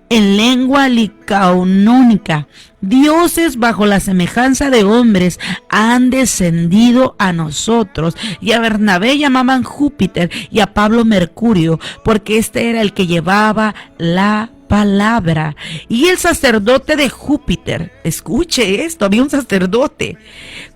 Speaker 2: en lengua licaonónica, dioses bajo la semejanza de hombres han descendido a nosotros. Y a Bernabé llamaban Júpiter y a Pablo Mercurio, porque este era el que llevaba la palabra. Y el sacerdote de Júpiter, escuche esto, había un sacerdote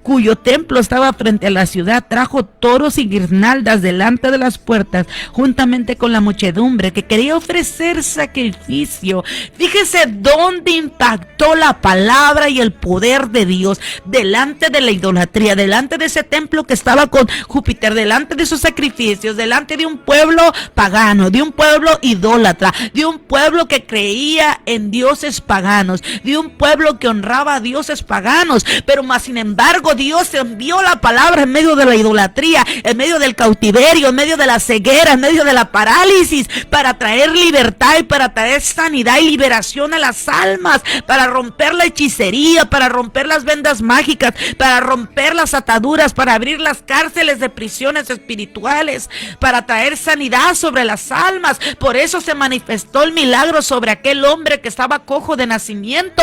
Speaker 2: cuyo templo estaba frente a la ciudad, trajo toros y guirnaldas delante de las puertas, juntamente con la muchedumbre que quería ofrecer sacrificio. Fíjese dónde impactó la palabra y el poder de Dios, delante de la idolatría, delante de ese templo que estaba con Júpiter, delante de esos sacrificios, delante de un pueblo pagano, de un pueblo idólatra, de un pueblo que creía en dioses paganos, de un pueblo que honraba a dioses paganos. Pero más sin embargo Dios envió la palabra en medio de la idolatría, en medio del cautiverio, en medio de la ceguera, en medio de la parálisis, para traer libertad y para traer sanidad y liberación a las almas, para romper la hechicería, para romper las vendas mágicas, para romper las ataduras, para abrir las cárceles de prisiones espirituales, para traer sanidad sobre las almas. Por eso se manifestó el milagro sobre aquel hombre que estaba cojo de nacimiento.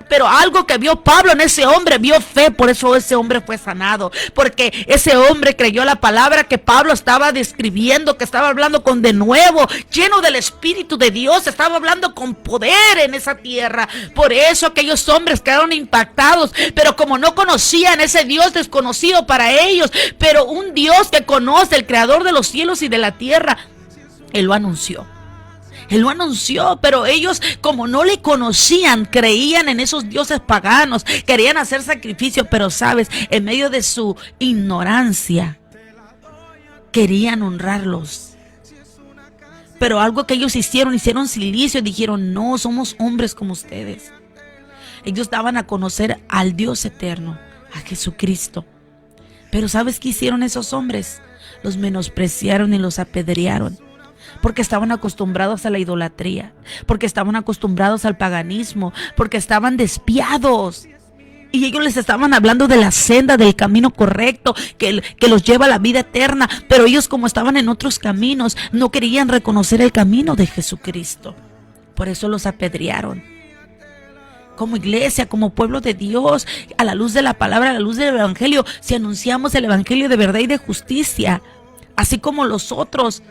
Speaker 2: Pero algo que vio Pablo en ese hombre, vio fe, por eso ese hombre fue sanado, porque ese hombre creyó la palabra que Pablo estaba describiendo, que estaba hablando con denuedo, lleno del Espíritu de Dios, estaba hablando con poder en esa tierra. Por eso aquellos hombres quedaron impactados, pero como no conocían ese Dios desconocido para ellos, pero un Dios que conoce, el creador de los cielos y de la tierra, Él lo anunció. Él lo anunció, pero ellos, como no le conocían, creían en esos dioses paganos, querían hacer sacrificio, pero sabes, en medio de su ignorancia, querían honrarlos. Pero algo que ellos hicieron silicio y dijeron, no, somos hombres como ustedes. Ellos daban a conocer al Dios eterno, a Jesucristo. Pero ¿sabes qué hicieron esos hombres? Los menospreciaron y los apedrearon. porque estaban acostumbrados a la idolatría, porque estaban acostumbrados al paganismo, porque estaban despiados. Y ellos les estaban hablando de la senda, del camino correcto, que los lleva a la vida eterna. Pero ellos, como estaban en otros caminos, no querían reconocer el camino de Jesucristo. Por eso los apedrearon. Como iglesia, como pueblo de Dios, a la luz de la palabra, a la luz del evangelio, si anunciamos el evangelio de verdad y de justicia, así como los otros.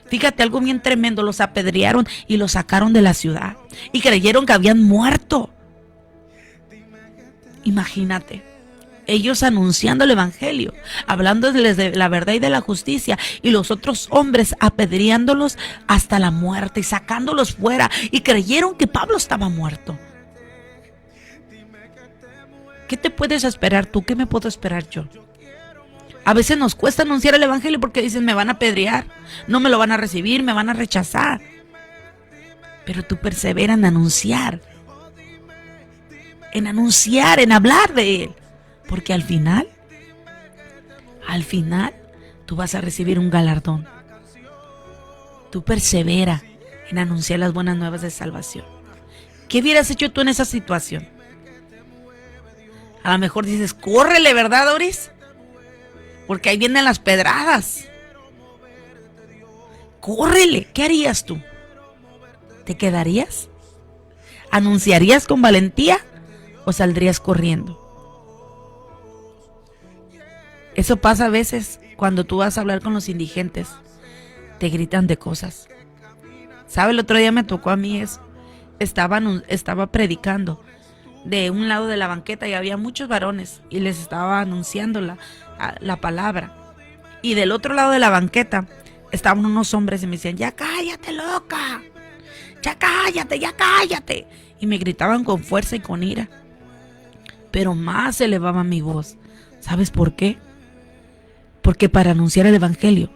Speaker 2: Fíjate, algo bien tremendo, los apedrearon y los sacaron de la ciudad. Y creyeron que habían muerto. Imagínate, ellos anunciando el evangelio, hablándoles de la verdad y de la justicia, y los otros hombres apedreándolos hasta la muerte y sacándolos fuera, y creyeron que Pablo estaba muerto. ¿Qué te puedes esperar tú? ¿Qué me puedo esperar yo? A veces nos cuesta anunciar el evangelio porque dicen, me van a apedrear, no me lo van a recibir, me van a rechazar. Pero tú persevera en anunciar, en hablar de él, porque al final, tú vas a recibir un galardón. Tú persevera en anunciar las buenas nuevas de salvación. ¿Qué hubieras hecho tú en esa situación? A lo mejor dices, córrele, ¿verdad, Doris? Porque ahí vienen las pedradas. Córrele, ¿qué harías tú? ¿Te quedarías? ¿Anunciarías con valentía o saldrías corriendo? Eso pasa a veces cuando tú vas a hablar con los indigentes. Te gritan de cosas. ¿Sabe? El otro día me tocó a mí eso. Estaba predicando de un lado de la banqueta y había muchos varones y les estaba anunciando la palabra. Y del otro lado de la banqueta estaban unos hombres y me decían, ya cállate, loca, ya cállate. Y me gritaban con fuerza y con ira. Pero más elevaba mi voz. ¿Sabes por qué? Porque para anunciar el evangelio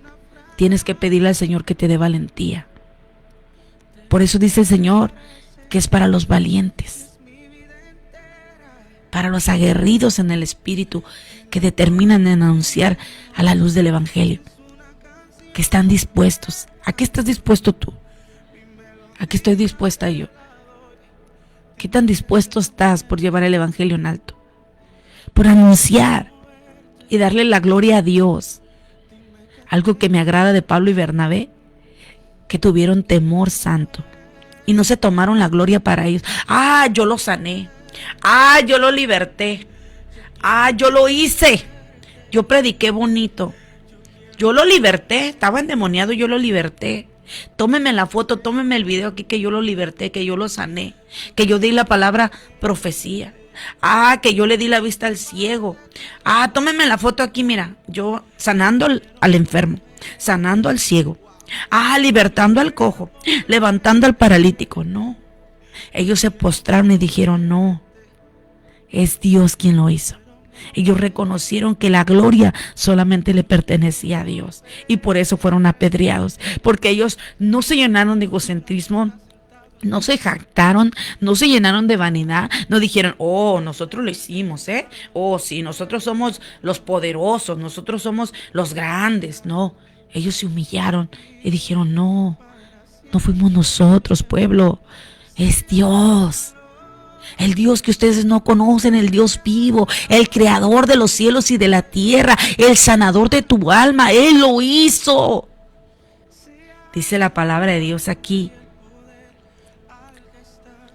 Speaker 2: tienes que pedirle al Señor que te dé valentía. Por eso dice el Señor que es para los valientes, para los aguerridos en el espíritu, que determinan en anunciar a la luz del evangelio, que están dispuestos. ¿A qué estás dispuesto tú? ¿A qué estoy dispuesta yo? ¿Qué tan dispuesto estás por llevar el evangelio en alto? Por anunciar y darle la gloria a Dios. Algo que me agrada de Pablo y Bernabé, que tuvieron temor santo y no se tomaron la gloria para ellos. Yo lo sané. Yo lo liberté. Yo lo hice. Yo prediqué bonito. Yo lo liberté. Estaba endemoniado, yo lo liberté. Tómeme la foto, tómeme el video aquí que yo lo liberté, que yo lo sané, que yo di la palabra profecía. Que yo le di la vista al ciego. Tómeme la foto aquí, mira, yo sanando al enfermo, sanando al ciego. Libertando al cojo, levantando al paralítico. No, ellos se postraron y dijeron, no, es Dios quien lo hizo. Ellos reconocieron que la gloria solamente le pertenecía a Dios, y por eso fueron apedreados, porque ellos no se llenaron de egocentrismo, no se jactaron, no se llenaron de vanidad, no dijeron, nosotros lo hicimos, sí, nosotros somos los poderosos, nosotros somos los grandes. No, ellos se humillaron y dijeron, no fuimos nosotros, pueblo, es Dios. El Dios que ustedes no conocen, el Dios vivo, el creador de los cielos y de la tierra, el sanador de tu alma, Él lo hizo. Dice la palabra de Dios aquí,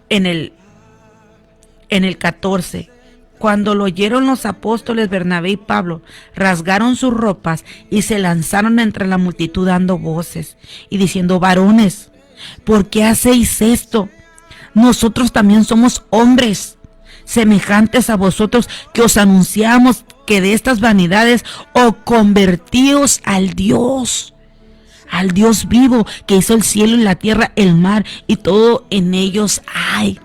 Speaker 2: en el 14. Cuando lo oyeron los apóstoles Bernabé y Pablo, rasgaron sus ropas y se lanzaron entre la multitud dando voces y diciendo, varones, ¿por qué hacéis esto? Nosotros también somos hombres semejantes a vosotros, que os anunciamos que de estas vanidades os convertíos al Dios vivo, que hizo el cielo y la tierra, el mar y todo en ellos hay.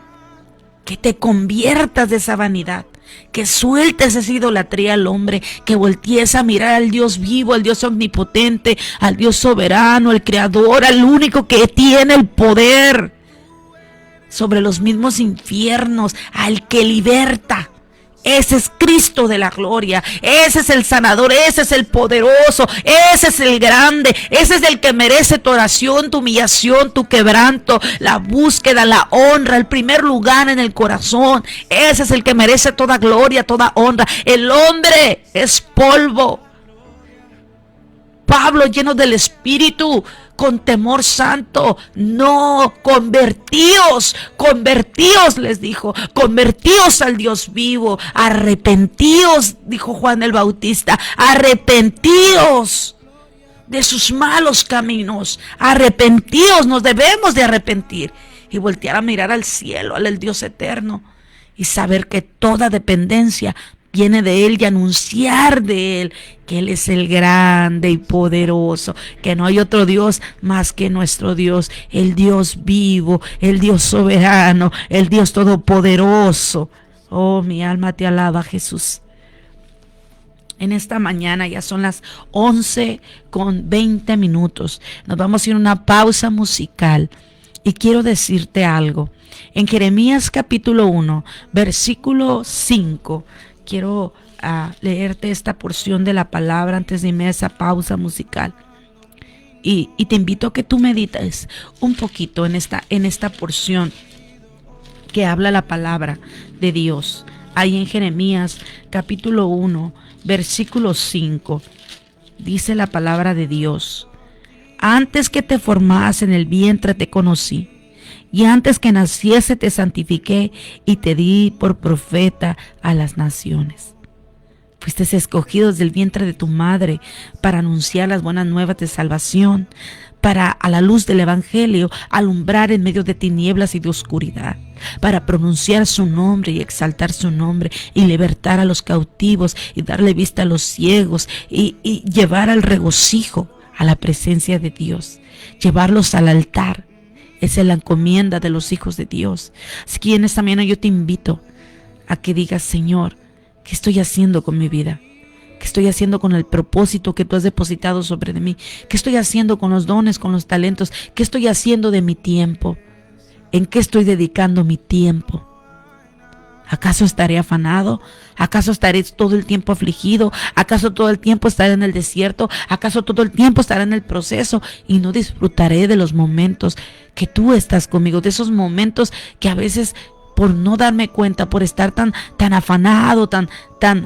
Speaker 2: Que te conviertas de esa vanidad, que sueltes esa idolatría al hombre, que voltees a mirar al Dios vivo, al Dios omnipotente, al Dios soberano, al creador, al único que tiene el poder sobre los mismos infiernos, al que liberta, Ese es Cristo de la gloria, ese es el sanador, ese es el poderoso, ese es el grande, ese es el que merece tu oración, tu humillación, tu quebranto, la búsqueda, la honra, el primer lugar en el corazón. Ese es el que merece toda gloria, toda honra. El hombre es polvo. Pablo, lleno del Espíritu, con temor santo, no, convertíos, les dijo, convertíos al Dios vivo, arrepentíos, dijo Juan el Bautista, arrepentíos de sus malos caminos, arrepentíos, nos debemos de arrepentir y voltear a mirar al cielo, al Dios eterno, y saber que toda dependencia viene de Él y anunciar de Él que Él es el grande y poderoso, que no hay otro Dios más que nuestro Dios, el Dios vivo, el Dios soberano, el Dios todopoderoso. Oh, mi alma te alaba, Jesús. En esta mañana ya son las 11:20. Nos vamos a ir a una pausa musical y quiero decirte algo. En Jeremías capítulo 1, versículo 5, quiero leerte esta porción de la palabra antes de irme a esa pausa musical. Y te invito a que tú medites un poquito en esta porción que habla la palabra de Dios. Ahí en Jeremías capítulo 1, versículo 5, dice la palabra de Dios: antes que te formas en el vientre te conocí, y antes que naciese te santifiqué y te di por profeta a las naciones. Fuiste escogido desde el vientre de tu madre para anunciar las buenas nuevas de salvación, para a la luz del evangelio alumbrar en medio de tinieblas y de oscuridad, para pronunciar su nombre y exaltar su nombre y libertar a los cautivos y darle vista a los ciegos y llevar al regocijo a la presencia de Dios, llevarlos al altar. Esa es la encomienda de los hijos de Dios. Así que en esta mañana yo te invito a que digas: Señor, ¿qué estoy haciendo con mi vida? ¿Qué estoy haciendo con el propósito que tú has depositado sobre de mí? ¿Qué estoy haciendo con los dones, con los talentos? ¿Qué estoy haciendo de mi tiempo? ¿En qué estoy dedicando mi tiempo? ¿Acaso estaré afanado? ¿Acaso estaré todo el tiempo afligido? ¿Acaso todo el tiempo estaré en el desierto? ¿Acaso todo el tiempo estaré en el proceso y no disfrutaré de los momentos que tú estás conmigo? De esos momentos que a veces, por no darme cuenta, por estar tan afanado, tan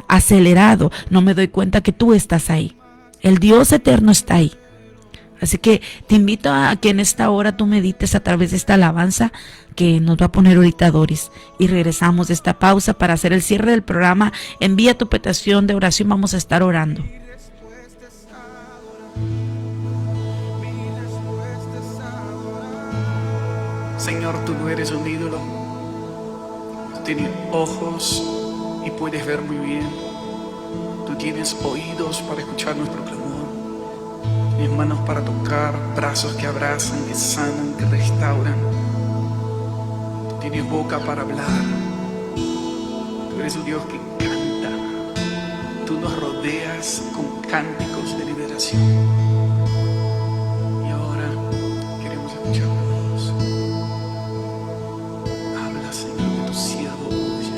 Speaker 2: acelerado, no me doy cuenta que tú estás ahí. El Dios eterno está ahí. Así que te invito a que en esta hora tú medites a través de esta alabanza que nos va a poner ahorita Doris. Y regresamos de esta pausa para hacer el cierre del programa. Envía tu petición de oración, vamos a estar orando.
Speaker 3: Señor, tú no eres un ídolo. Tú tienes ojos y puedes ver muy bien. Tú tienes oídos para escuchar nuestro clamor. Tienes manos para tocar, brazos que abrazan, que sanan, que restauran. Tú tienes boca para hablar. Tú eres un Dios que canta. Tú nos rodeas con cánticos de liberación. Y ahora queremos escuchar tu voz. Habla, Señor, que tu siervo oye.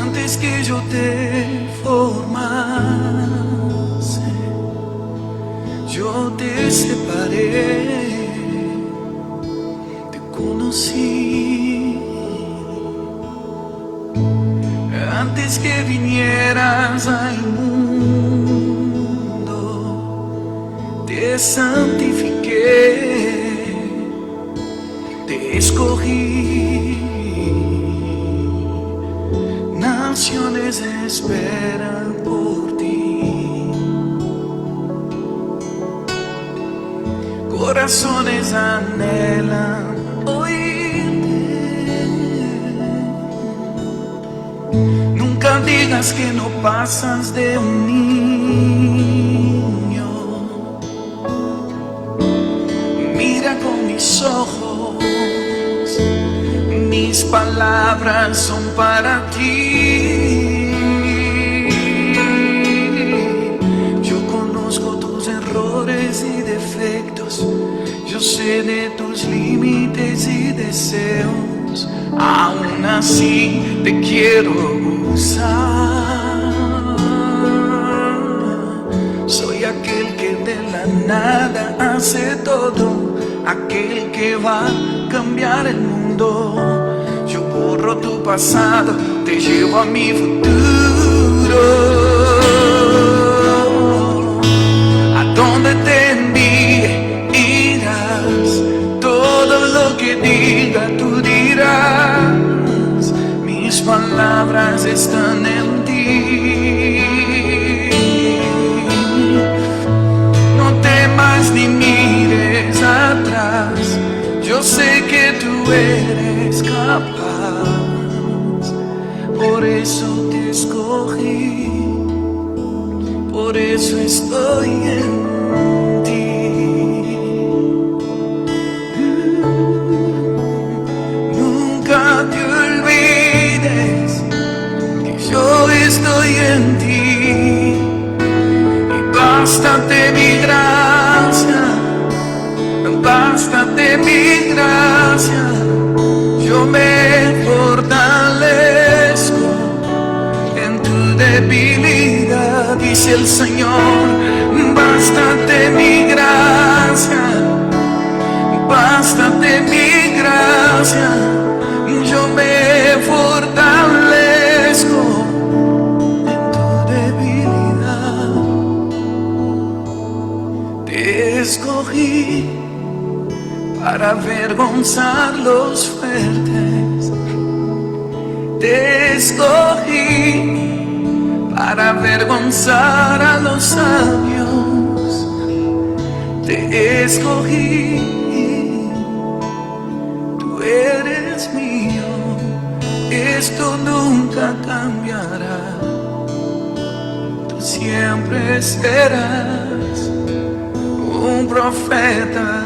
Speaker 3: Antes que yo te formase, yo te separé, te conocí. Antes que vinieras al mundo, te santifiqué, te escogí. Naciones esperan por ti, corazones anhelan oírte. Nunca digas que no pasas de un niño. Mira con mis ojos, mis palabras son para ti. Yo conozco tus errores y defectos, yo sé de tus límites y deseos. Aún así te quiero usar. Soy aquel que de la nada hace todo, aquel que va a cambiar el mundo. Yo borro tu pasado, te llevo a mi futuro. A donde te envíe irás, todo lo que diga tú dirás. Mis palabras están en ti. No temas ni mires atrás, yo sé que tú eres capaz. Por eso te escogí, por eso estoy en ti. Nunca te olvides que yo estoy en ti. Y bástate mi gracia, bástate mi gracia. Yo me fortalezco en tu debilidad, dice el Señor. Bástate mi gracia, bástate mi gracia. Yo me fortalezco en tu debilidad. Te escogí para avergonzar los fuertes. Te escogí para avergonzar a los sabios. Te escogí, tú eres mío. Esto nunca cambiará. Tú siempre serás un profeta.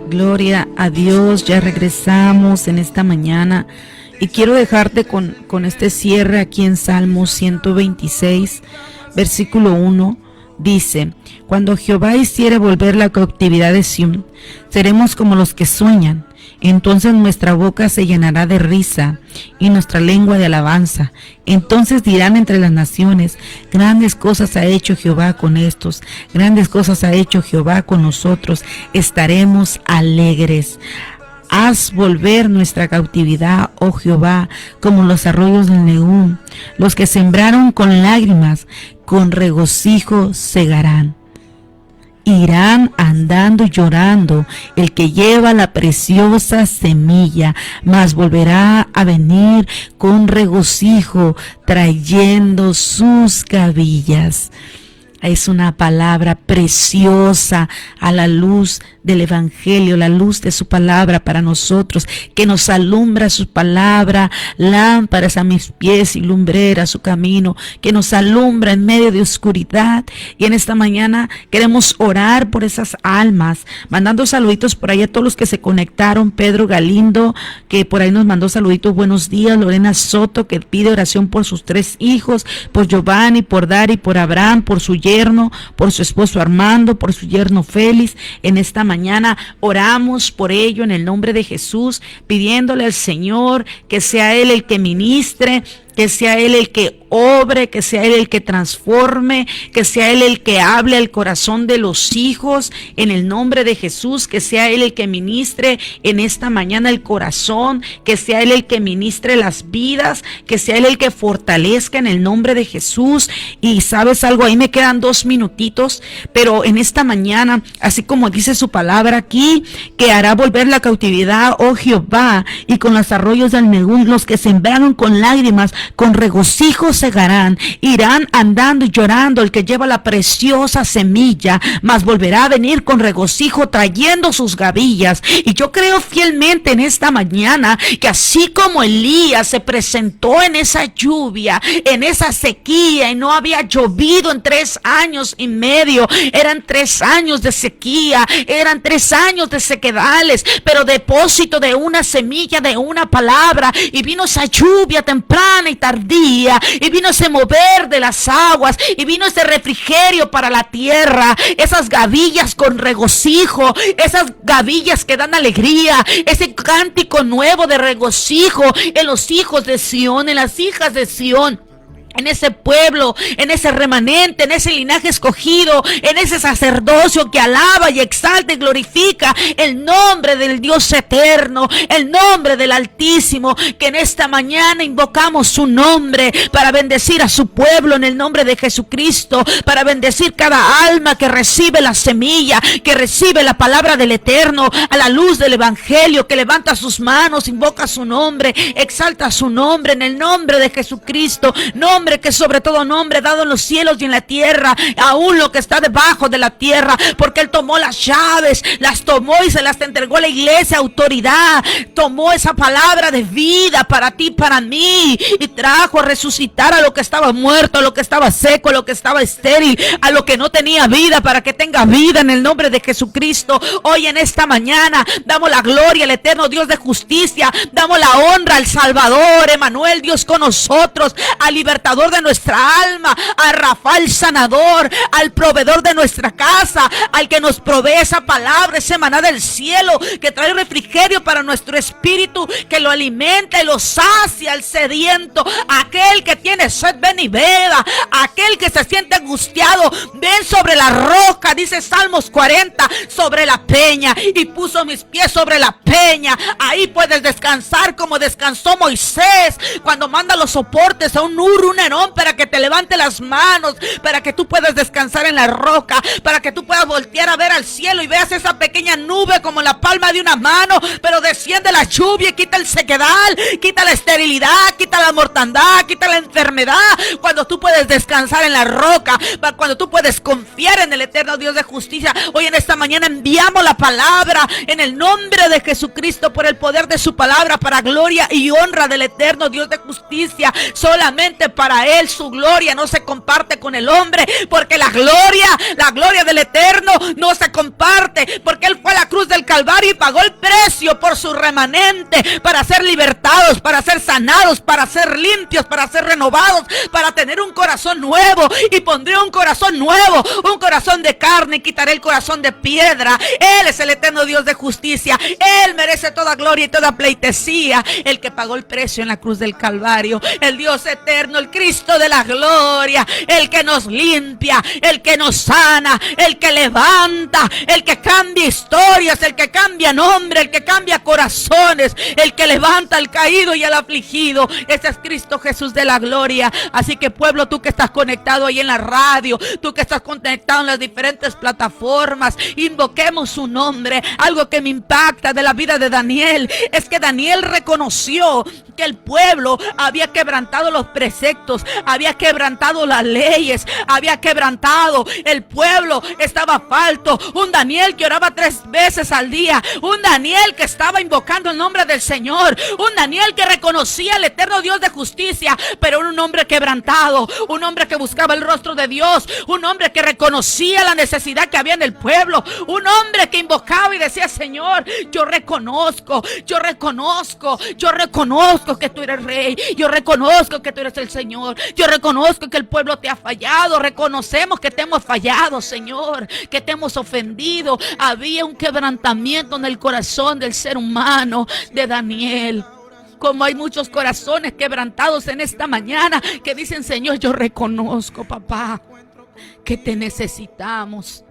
Speaker 2: Gloria a Dios, ya regresamos en esta mañana y quiero dejarte con este cierre aquí en Salmos 126, versículo 1, dice: cuando Jehová hiciere volver la cautividad de Sión, seremos como los que sueñan. Entonces nuestra boca se llenará de risa y nuestra lengua de alabanza. Entonces dirán entre las naciones: grandes cosas ha hecho Jehová con estos, grandes cosas ha hecho Jehová con nosotros. Estaremos alegres. Haz volver nuestra cautividad, oh Jehová, como los arroyos del Neún. Los que sembraron con lágrimas, con regocijo segarán. Irán andando y llorando el que lleva la preciosa semilla, mas volverá a venir con regocijo, trayendo sus gavillas. Es una palabra preciosa a la luz del Evangelio, la luz de su palabra para nosotros, que nos alumbra su palabra, lámparas a mis pies y lumbrera su camino, que nos alumbra en medio de oscuridad. Y en esta mañana queremos orar por esas almas, mandando saluditos por ahí a todos los que se conectaron. Pedro Galindo, que por ahí nos mandó saluditos, buenos días. Lorena Soto, que pide oración por sus 3 hijos, por Giovanni, por Dari, por Abraham, por su yerno, por su esposo Armando, por su yerno Félix. En esta mañana oramos por ello en el nombre de Jesús, pidiéndole al Señor que sea Él el que ministre, que sea Él el que obre, que sea Él el que transforme, que sea Él el que hable al corazón de los hijos, en el nombre de Jesús, que sea Él el que ministre en esta mañana el corazón, que sea Él el que ministre las vidas, que sea Él el que fortalezca en el nombre de Jesús. Y sabes algo, ahí me quedan 2 minutitos, pero en esta mañana, así como dice su palabra aquí, que hará volver la cautividad, oh Jehová, y con los arroyos del Megún, los que sembraron con lágrimas, con regocijo segarán, irán andando y llorando el que lleva la preciosa semilla, mas volverá a venir con regocijo trayendo sus gavillas. Y yo creo fielmente en esta mañana que así como Elías se presentó en esa lluvia, en esa sequía, y no había llovido en 3 años y medio, eran 3 años de sequía, eran 3 años de sequedales, pero depósito de una semilla, de una palabra, y vino esa lluvia temprana y tardía, y vino ese mover de las aguas, y vino ese refrigerio para la tierra, esas gavillas con regocijo, esas gavillas que dan alegría, ese cántico nuevo de regocijo en los hijos de Sión, en las hijas de Sión, en ese pueblo, en ese remanente, en ese linaje escogido, en ese sacerdocio que alaba y exalta y glorifica el nombre del Dios eterno, el nombre del Altísimo, que en esta mañana invocamos su nombre para bendecir a su pueblo en el nombre de Jesucristo, para bendecir cada alma que recibe la semilla, que recibe la palabra del Eterno a la luz del Evangelio, que levanta sus manos, invoca su nombre, exalta su nombre en el nombre de Jesucristo, nombre que sobre todo nombre dado en los cielos y en la tierra, aún lo que está debajo de la tierra, porque Él tomó las llaves, las tomó y se las entregó a la iglesia, autoridad, tomó esa palabra de vida para ti, para mí, y trajo a resucitar a lo que estaba muerto, a lo que estaba seco, a lo que estaba estéril, a lo que no tenía vida, para que tenga vida en el nombre de Jesucristo. Hoy en esta mañana damos la gloria al eterno Dios de justicia, damos la honra al Salvador, Emanuel, Dios con nosotros, al libertador de nuestra alma, a Rafael sanador, al proveedor de nuestra casa, al que nos provee esa palabra, ese maná del cielo, que trae refrigerio para nuestro espíritu, que lo alimenta y lo sacia al sediento, aquel que tiene sed, ven y beba, aquel que se siente angustiado, ven sobre la roca, dice Salmos 40, sobre la peña, y puso mis pies sobre la peña. Ahí puedes descansar como descansó Moisés cuando manda los soportes a un un Herón para que te levante las manos, para que tú puedas descansar en la roca, para que tú puedas voltear a ver al cielo y veas esa pequeña nube como la palma de una mano, pero desciende la lluvia y quita el sequedal, quita la esterilidad, quita la mortandad, quita la enfermedad. Cuando tú puedes descansar en la roca, cuando tú puedes confiar en el eterno Dios de justicia. Hoy en esta mañana enviamos la palabra en el nombre de Jesucristo, por el poder de su palabra, para gloria y honra del eterno Dios de justicia. Solamente para Él su gloria no se comparte con el hombre, porque la gloria del eterno no se comparte, porque Él fue a la cruz del Calvario y pagó el precio por su remanente, para ser libertados, para ser sanados, para ser limpios, para ser renovados, para tener un corazón nuevo. Y pondré un corazón nuevo, un corazón de carne, y quitaré el corazón de piedra. Él es el eterno Dios de justicia. Él merece toda gloria y toda pleitesía, el que pagó el precio en la cruz del Calvario, el Dios eterno, el Cristo de la gloria, el que nos limpia, el que nos sana, el que levanta, el que cambia historias, el que cambia nombre, el que cambia corazones, el que levanta al caído y al afligido. Ese es Cristo Jesús de la gloria. Así que, pueblo, tú que estás conectado ahí en la radio, tú que estás conectado en las diferentes plataformas, invoquemos su nombre. Algo que me impacta de la vida de Daniel es que Daniel reconoció que el pueblo había quebrantado los preceptos, había quebrantado las leyes, había quebrantado, el pueblo estaba falto. Un Daniel que oraba 3 veces al día, un Daniel que estaba invocando el nombre del Señor, un Daniel que reconocía al eterno Dios de justicia, pero un hombre quebrantado, un hombre que buscaba el rostro de Dios, un hombre que reconocía la necesidad que había en el pueblo, un hombre que invocaba y decía: Señor, yo reconozco que tú eres rey, yo reconozco que tú eres el Señor, yo reconozco que el pueblo te ha fallado, reconocemos que te hemos fallado, Señor, que te hemos ofendido. Había un quebrantamiento en el corazón del ser humano de Daniel. Como hay muchos corazones quebrantados en esta mañana que dicen: Señor, yo reconozco, papá, que te necesitamos.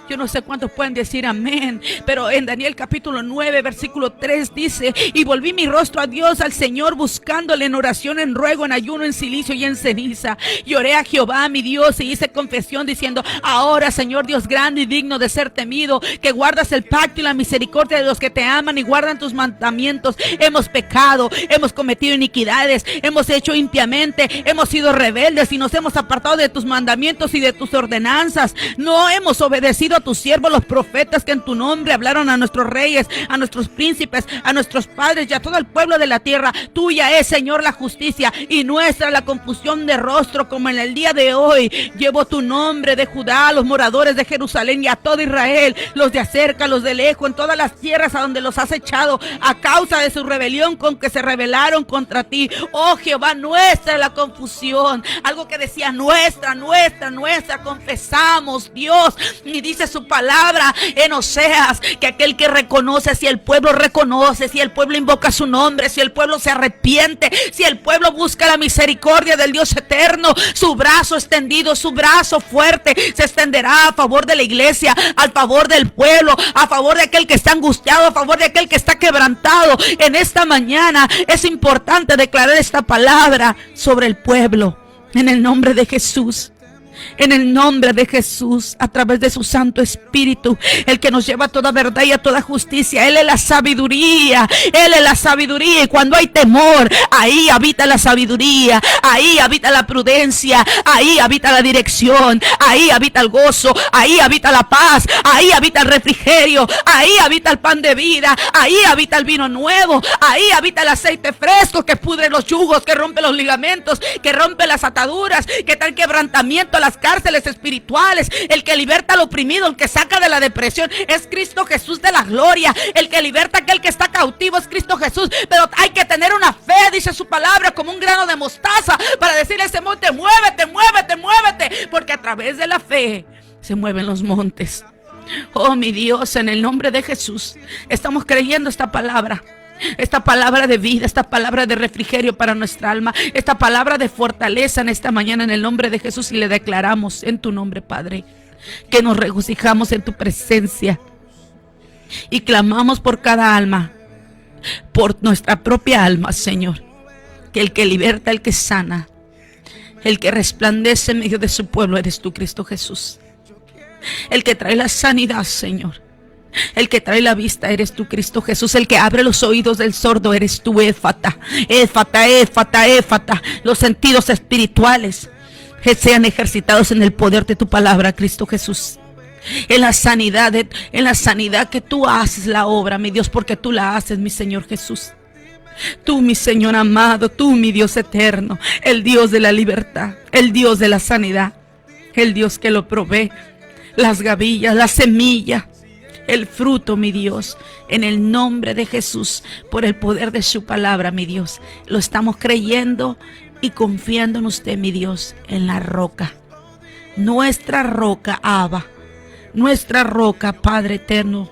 Speaker 2: Yo no sé cuántos pueden decir amén, pero en Daniel capítulo 9 versículo 3 dice: y volví mi rostro a Dios, al Señor, buscándole en oración, en ruego, en ayuno, en silicio y en ceniza. Y oré a Jehová mi Dios y hice confesión diciendo: ahora, Señor Dios grande y digno de ser temido, que guardas el pacto y la misericordia de los que te aman y guardan tus mandamientos. Hemos pecado, hemos cometido iniquidades, hemos hecho impiamente, hemos sido rebeldes y nos hemos apartado de tus mandamientos y de tus ordenanzas. No hemos obedecido a tus siervos los profetas que en tu nombre hablaron a nuestros reyes, a nuestros príncipes, a nuestros padres y a todo el pueblo de la tierra. Tuya es, Señor, la justicia y nuestra la confusión de rostro, como en el día de hoy. Llevo tu nombre de Judá a los moradores de Jerusalén y a todo Israel, los de acerca, los de lejos, en todas las tierras a donde los has echado a causa de su rebelión con que se rebelaron contra ti. Oh Jehová, nuestra la confusión. Algo que decía: nuestra, confesamos, Dios. Y dice su palabra en Oseas que aquel que reconoce, si el pueblo reconoce, si el pueblo invoca su nombre, si el pueblo se arrepiente, si el pueblo busca la misericordia del Dios eterno, su brazo extendido, su brazo fuerte se extenderá a favor de la iglesia, a favor del pueblo, a favor de aquel que está angustiado, a favor de aquel que está quebrantado. En esta mañana es importante declarar esta palabra sobre el pueblo, en el nombre de Jesús. En el nombre de Jesús, a través de su Santo Espíritu, el que nos lleva a toda verdad y a toda justicia. Él es la sabiduría, Él es la sabiduría. Y cuando hay temor, ahí habita la sabiduría, ahí habita la prudencia, ahí habita la dirección, ahí habita el gozo, ahí habita la paz, ahí habita el refrigerio, ahí habita el pan de vida, ahí habita el vino nuevo, ahí habita el aceite fresco que pudre los yugos, que rompe los ligamentos, que rompe las ataduras, que trae quebrantamiento a las cárceles espirituales. El que liberta al oprimido, el que saca de la depresión, es Cristo Jesús de la gloria. El que liberta a aquel que está cautivo es Cristo Jesús. Pero hay que tener una fe, dice su palabra, como un grano de mostaza, para decirle a ese monte: muévete, muévete, muévete, porque a través de la fe se mueven los montes. Oh mi Dios, en el nombre de Jesús estamos creyendo esta palabra de vida, esta palabra de refrigerio para nuestra alma, esta palabra de fortaleza en esta mañana, en el nombre de Jesús. Y le declaramos en tu nombre, Padre, que nos regocijamos en tu presencia y clamamos por cada alma, por nuestra propia alma, Señor, que el que liberta, el que sana, el que resplandece en medio de su pueblo, eres tú, Cristo Jesús. El que trae la sanidad, Señor, el que trae la vista, eres tú, Cristo Jesús. El que abre los oídos del sordo, eres tú, Éfata. Éfata, Éfata, Éfata. Los sentidos espirituales que sean ejercitados en el poder de tu palabra, Cristo Jesús. En la sanidad que tú haces la obra, mi Dios, porque tú la haces, mi Señor Jesús. Tú, mi Señor amado, tú, mi Dios eterno, el Dios de la libertad, el Dios de la sanidad, el Dios que lo provee, las gavillas, la semilla, el fruto, mi Dios, en el nombre de Jesús, por el poder de su palabra, mi Dios. Lo estamos creyendo y confiando en usted, mi Dios, en la roca. Nuestra roca, Abba, nuestra roca, Padre eterno,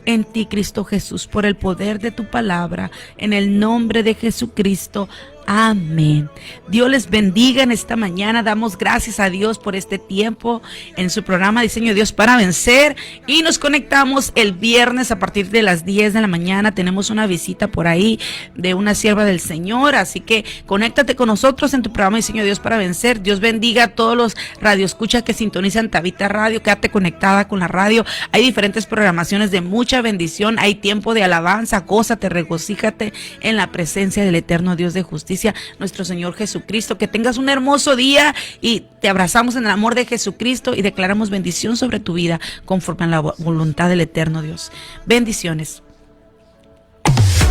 Speaker 2: en ti, Cristo Jesús, por el poder de tu palabra, en el nombre de Jesucristo. Amén. Dios les bendiga en esta mañana. Damos gracias a Dios por este tiempo en su programa Diseño de Dios para Vencer. Y nos conectamos el viernes a partir de las 10 de la mañana. Tenemos una visita por ahí de una sierva del Señor. Así que conéctate con nosotros en tu programa Diseño de Dios para Vencer. Dios bendiga a todos los radioescuchas que sintonizan Tabita Radio. Quédate conectada con la radio. Hay diferentes programaciones de mucha bendición. Hay tiempo de alabanza. Gózate, regocíjate en la presencia del eterno Dios de justicia, nuestro Señor Jesucristo. Que tengas un hermoso día y te abrazamos en el amor de Jesucristo y declaramos bendición sobre tu vida conforme a la voluntad del eterno Dios. Bendiciones.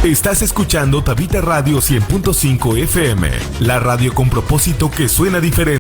Speaker 1: Estás escuchando Tabita Radio 100.5 FM, la radio con propósito que suena diferente.